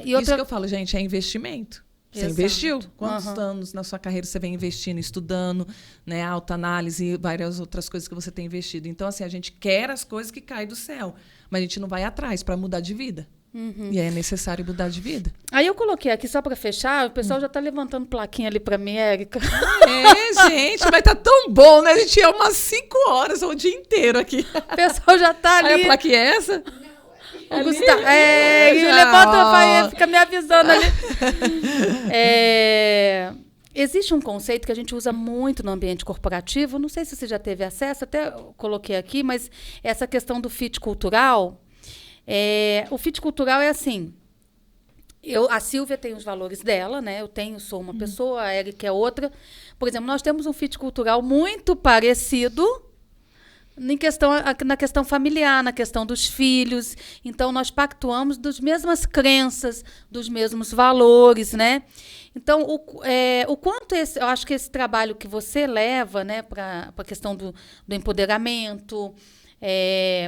S2: Isso que eu falo, gente, é investimento. Você investiu. Quantos anos na sua carreira você vem investindo, estudando, né, autoanálise e várias outras coisas que você tem investido. Então, assim, a gente quer as coisas que caem do céu, mas a gente não vai atrás para mudar de vida. E é necessário mudar de vida.
S1: Aí eu coloquei aqui, só para fechar, o pessoal já está levantando plaquinha ali para mim, Érica.
S2: Gente, mas tá tão bom, né? A gente ia umas 5 horas o dia inteiro aqui.
S1: O pessoal já tá ali.
S2: Aí a plaquinha é essa?
S1: O Gustavo, ele levanta, fica me avisando ali. Existe um conceito que a gente usa muito no ambiente corporativo, não sei se você já teve acesso, até coloquei aqui, mas essa questão do fit cultural. O fit cultural é assim, a Silvia tem os valores dela, né? Sou uma pessoa, a Érica é outra. Por exemplo, nós temos um fit cultural muito parecido, Na questão familiar, na questão dos filhos. Então, nós pactuamos das mesmas crenças, dos mesmos valores, né? Então, o quanto eu acho que esse trabalho que você leva, né, para a questão do empoderamento,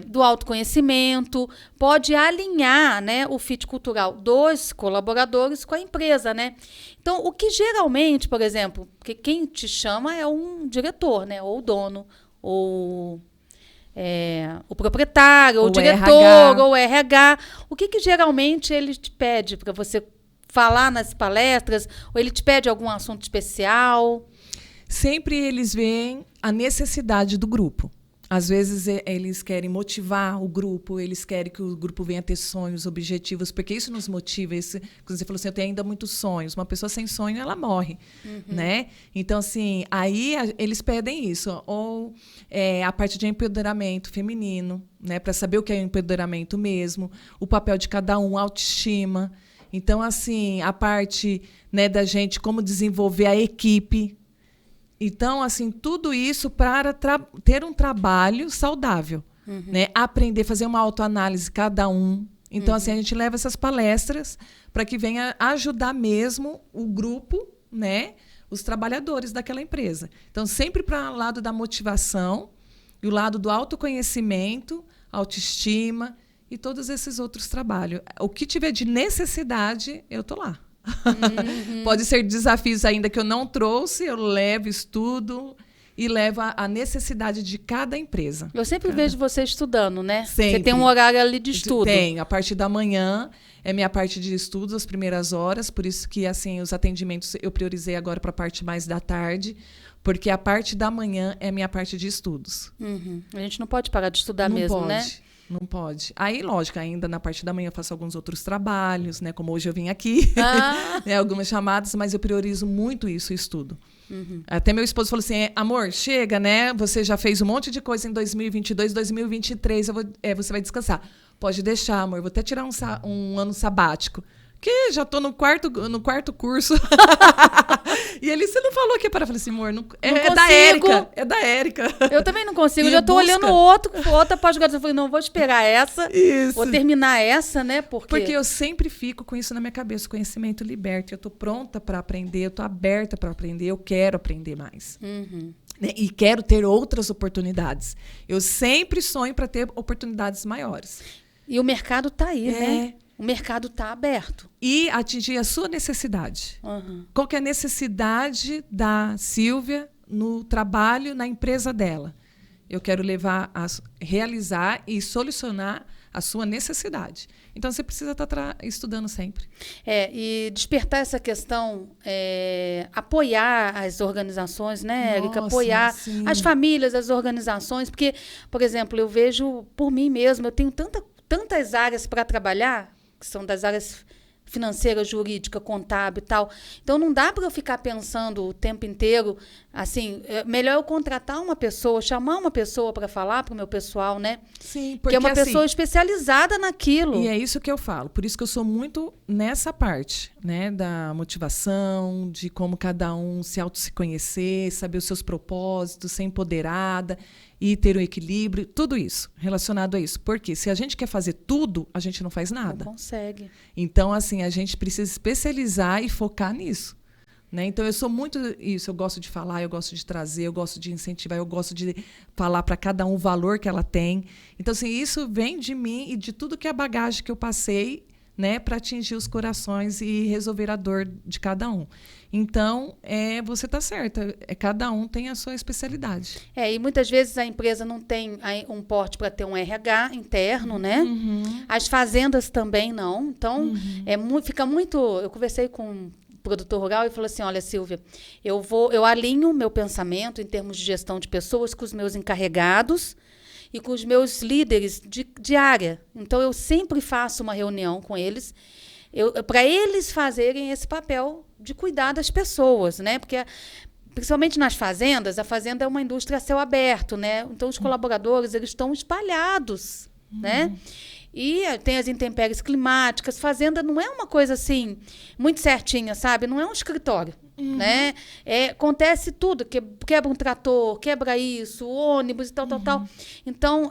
S1: do autoconhecimento, pode alinhar, né, o fit cultural dos colaboradores com a empresa, né? Então, o que geralmente, por exemplo, porque quem te chama é um diretor, né, ou o dono, ou o proprietário, ou o diretor, RH. Ou RH. O que geralmente ele te pede para você falar nas palestras? Ou ele te pede algum assunto especial?
S2: Sempre eles veem a necessidade do grupo. Às vezes eles querem motivar o grupo, eles querem que o grupo venha ter sonhos, objetivos, porque isso nos motiva. Quando você falou assim, eu tenho ainda muitos sonhos. Uma pessoa sem sonho, ela morre, né? Então, assim, aí eles pedem isso. Ou a parte de empoderamento feminino, né? Para saber o que é empoderamento mesmo, o papel de cada um, autoestima. Então, assim, a parte, né, da gente, como desenvolver a equipe. Então, assim, tudo isso para ter um trabalho saudável, né? Aprender, fazer uma autoanálise cada um. Então, assim, a gente leva essas palestras para que venha ajudar mesmo o grupo, né? Os trabalhadores daquela empresa. Então, sempre para o lado da motivação e o lado do autoconhecimento, autoestima e todos esses outros trabalhos. O que tiver de necessidade, eu estou lá. Pode ser desafios ainda que eu não trouxe, eu levo, estudo e levo a necessidade de cada empresa.
S1: Eu sempre vejo você estudando, né?
S2: Sempre.
S1: Você tem um horário ali de estudo.
S2: Tem, a parte da manhã é minha parte de estudos, as primeiras horas, por isso que assim os atendimentos eu priorizei agora para a parte mais da tarde, porque a parte da manhã é minha parte de estudos.
S1: A gente não pode parar de estudar
S2: não
S1: mesmo,
S2: pode.
S1: né?
S2: Não pode. Aí, lógico, ainda na parte da manhã eu faço alguns outros trabalhos, né? Como hoje eu vim aqui, né? Algumas chamadas, mas eu priorizo muito isso, o estudo. Até meu esposo falou assim, amor, chega, né? Você já fez um monte de coisa em 2022, 2023, você vai descansar. Pode deixar, amor, vou até tirar um ano sabático. Que já estou no quarto curso. E ele, você não falou que é para? Eu falei assim, amor, é da Érica. É da Érica.
S1: Eu também não consigo. Eu já estou olhando outra pós-graduação. Eu falei, não, vou esperar essa.
S2: Isso.
S1: Vou terminar essa, né?
S2: Porque eu sempre fico com isso na minha cabeça. Conhecimento liberta. Eu estou pronta para aprender. Eu estou aberta para aprender. Eu quero aprender mais. E quero ter outras oportunidades. Eu sempre sonho para ter oportunidades maiores.
S1: E o mercado está aí, né? O mercado está aberto.
S2: E atingir a sua necessidade. Qual que é a necessidade da Silvia no trabalho, na empresa dela? Eu quero levar a realizar e solucionar a sua necessidade. Então, você precisa estar estudando sempre.
S1: E despertar essa questão, apoiar as organizações, né, Érica? Apoiar as famílias, as organizações. Porque, por exemplo, eu vejo por mim mesma, eu tenho tantas áreas para trabalhar, que são das áreas financeira, jurídica, contábil e tal. Então, não dá para eu ficar pensando o tempo inteiro, assim, melhor eu contratar uma pessoa, chamar uma pessoa para falar para o meu pessoal, né?
S2: Sim,
S1: porque é uma pessoa especializada naquilo.
S2: E é isso que eu falo. Por isso que eu sou muito nessa parte, né? Da motivação, de como cada um se conhecer, saber os seus propósitos, ser empoderada e ter um equilíbrio, tudo isso relacionado a isso. Porque se a gente quer fazer tudo, a gente não faz nada.
S1: Não consegue.
S2: Então, assim, a gente precisa especializar e focar nisso. Né? Então, eu sou muito isso. Eu gosto de falar, eu gosto de trazer, eu gosto de incentivar, eu gosto de falar para cada um o valor que ela tem. Então, assim, isso vem de mim e de tudo que é a bagagem que eu passei, né, para atingir os corações e resolver a dor de cada um. Então, você está certa. Cada um tem a sua especialidade.
S1: E muitas vezes a empresa não tem um porte para ter um RH interno, né? As fazendas também não. Então, fica muito... Eu conversei com um produtor rural e falou assim, olha, Silvia, eu alinho meu pensamento em termos de gestão de pessoas com os meus encarregados e com os meus líderes de área. Então, eu sempre faço uma reunião com eles para eles fazerem esse papel de cuidar das pessoas, né? Porque, principalmente nas fazendas, a fazenda é uma indústria a céu aberto, né? Então, os colaboradores, eles estão espalhados, né? E tem as intempéries climáticas. Fazenda não é uma coisa, assim, muito certinha, sabe? Não é um escritório. né? Acontece tudo, quebra um trator, quebra isso, ônibus e tal. Então,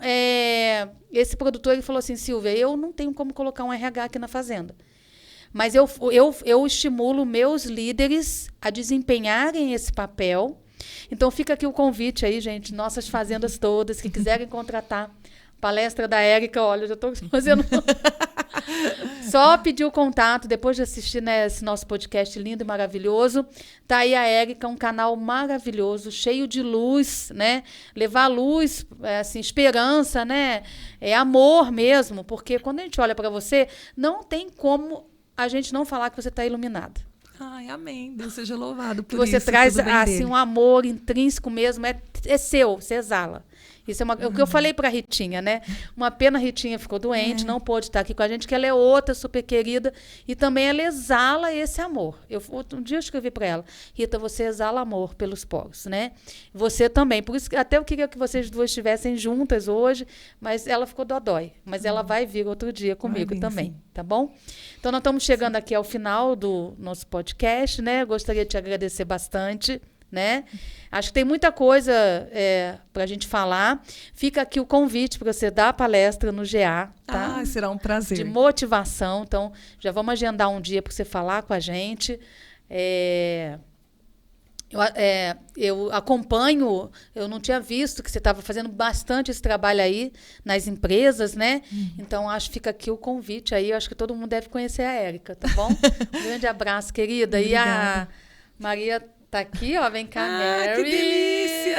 S1: esse produtor ele falou assim, Silvia, eu não tenho como colocar um RH aqui na fazenda. Mas eu estimulo meus líderes a desempenharem esse papel. Então, fica aqui o convite aí, gente, nossas fazendas todas, que quiserem contratar palestra da Érica, olha, eu já estou fazendo... Só pedir o contato, depois de assistir, né, esse nosso podcast lindo e maravilhoso. Tá aí a Érica, um canal maravilhoso, cheio de luz, né? Levar luz, assim, esperança, né? Amor mesmo, porque quando a gente olha para você, não tem como a gente não falar que você está iluminada.
S2: Ai, amém. Deus seja louvado por
S1: você
S2: isso.
S1: Você traz assim, um amor intrínseco mesmo, é seu, você exala. Isso é o que eu falei para a Ritinha, né? Uma pena a Ritinha ficou doente, não pôde estar aqui com a gente, que ela é outra super querida e também ela exala esse amor. Um dia eu escrevi para ela, Rita, você exala amor pelos poros, né? Você também. Por isso que até eu queria que vocês duas estivessem juntas hoje, mas ela ficou dodói. Mas ela vai vir outro dia comigo também, tá bom? Então, nós estamos chegando aqui ao final do nosso podcast, né? Gostaria de te agradecer bastante. Né? Acho que tem muita coisa para a gente falar. Fica aqui o convite para você dar a palestra no GA. Tá?
S2: Será um prazer.
S1: De motivação. Então, já vamos agendar um dia para você falar com a gente. Eu acompanho, eu não tinha visto que você estava fazendo bastante esse trabalho aí nas empresas, né? Então, acho que fica aqui o convite aí. Eu acho que todo mundo deve conhecer a Érica, tá bom? Um grande abraço, querida.
S2: Obrigada.
S1: E a Maria... Tá aqui, ó, vem cá, Mary.
S2: Que delícia!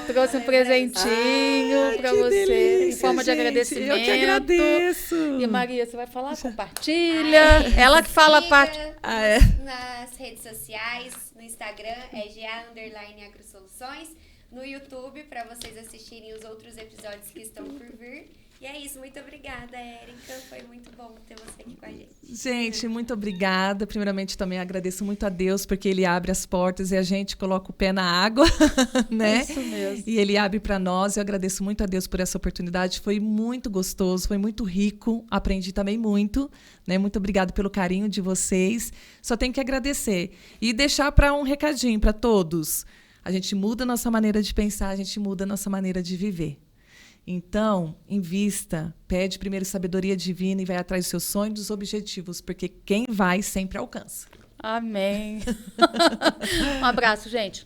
S1: Trouxe um presentinho para você,
S2: delícia,
S1: em forma de agradecimento.
S2: Eu que agradeço.
S1: E Maria, você vai falar? Compartilha. Ela que fala parte.
S3: Nas redes sociais, no Instagram é GA_agrosoluções, no YouTube para vocês assistirem os outros episódios que estão por vir. E é isso, muito obrigada, Érica. Foi muito bom ter você aqui com a gente.
S2: Gente, muito obrigada. Primeiramente, também agradeço muito a Deus, porque Ele abre as portas e a gente coloca o pé na água, né?
S1: Isso mesmo.
S2: E Ele abre para nós. Eu agradeço muito a Deus por essa oportunidade. Foi muito gostoso, foi muito rico. Aprendi também muito, né? Muito obrigada pelo carinho de vocês. Só tenho que agradecer. E deixar para um recadinho para todos. A gente muda a nossa maneira de pensar, a gente muda a nossa maneira de viver. Então, invista, pede primeiro sabedoria divina e vai atrás dos seus sonhos e dos objetivos, porque quem vai sempre alcança.
S1: Amém. Um abraço, gente.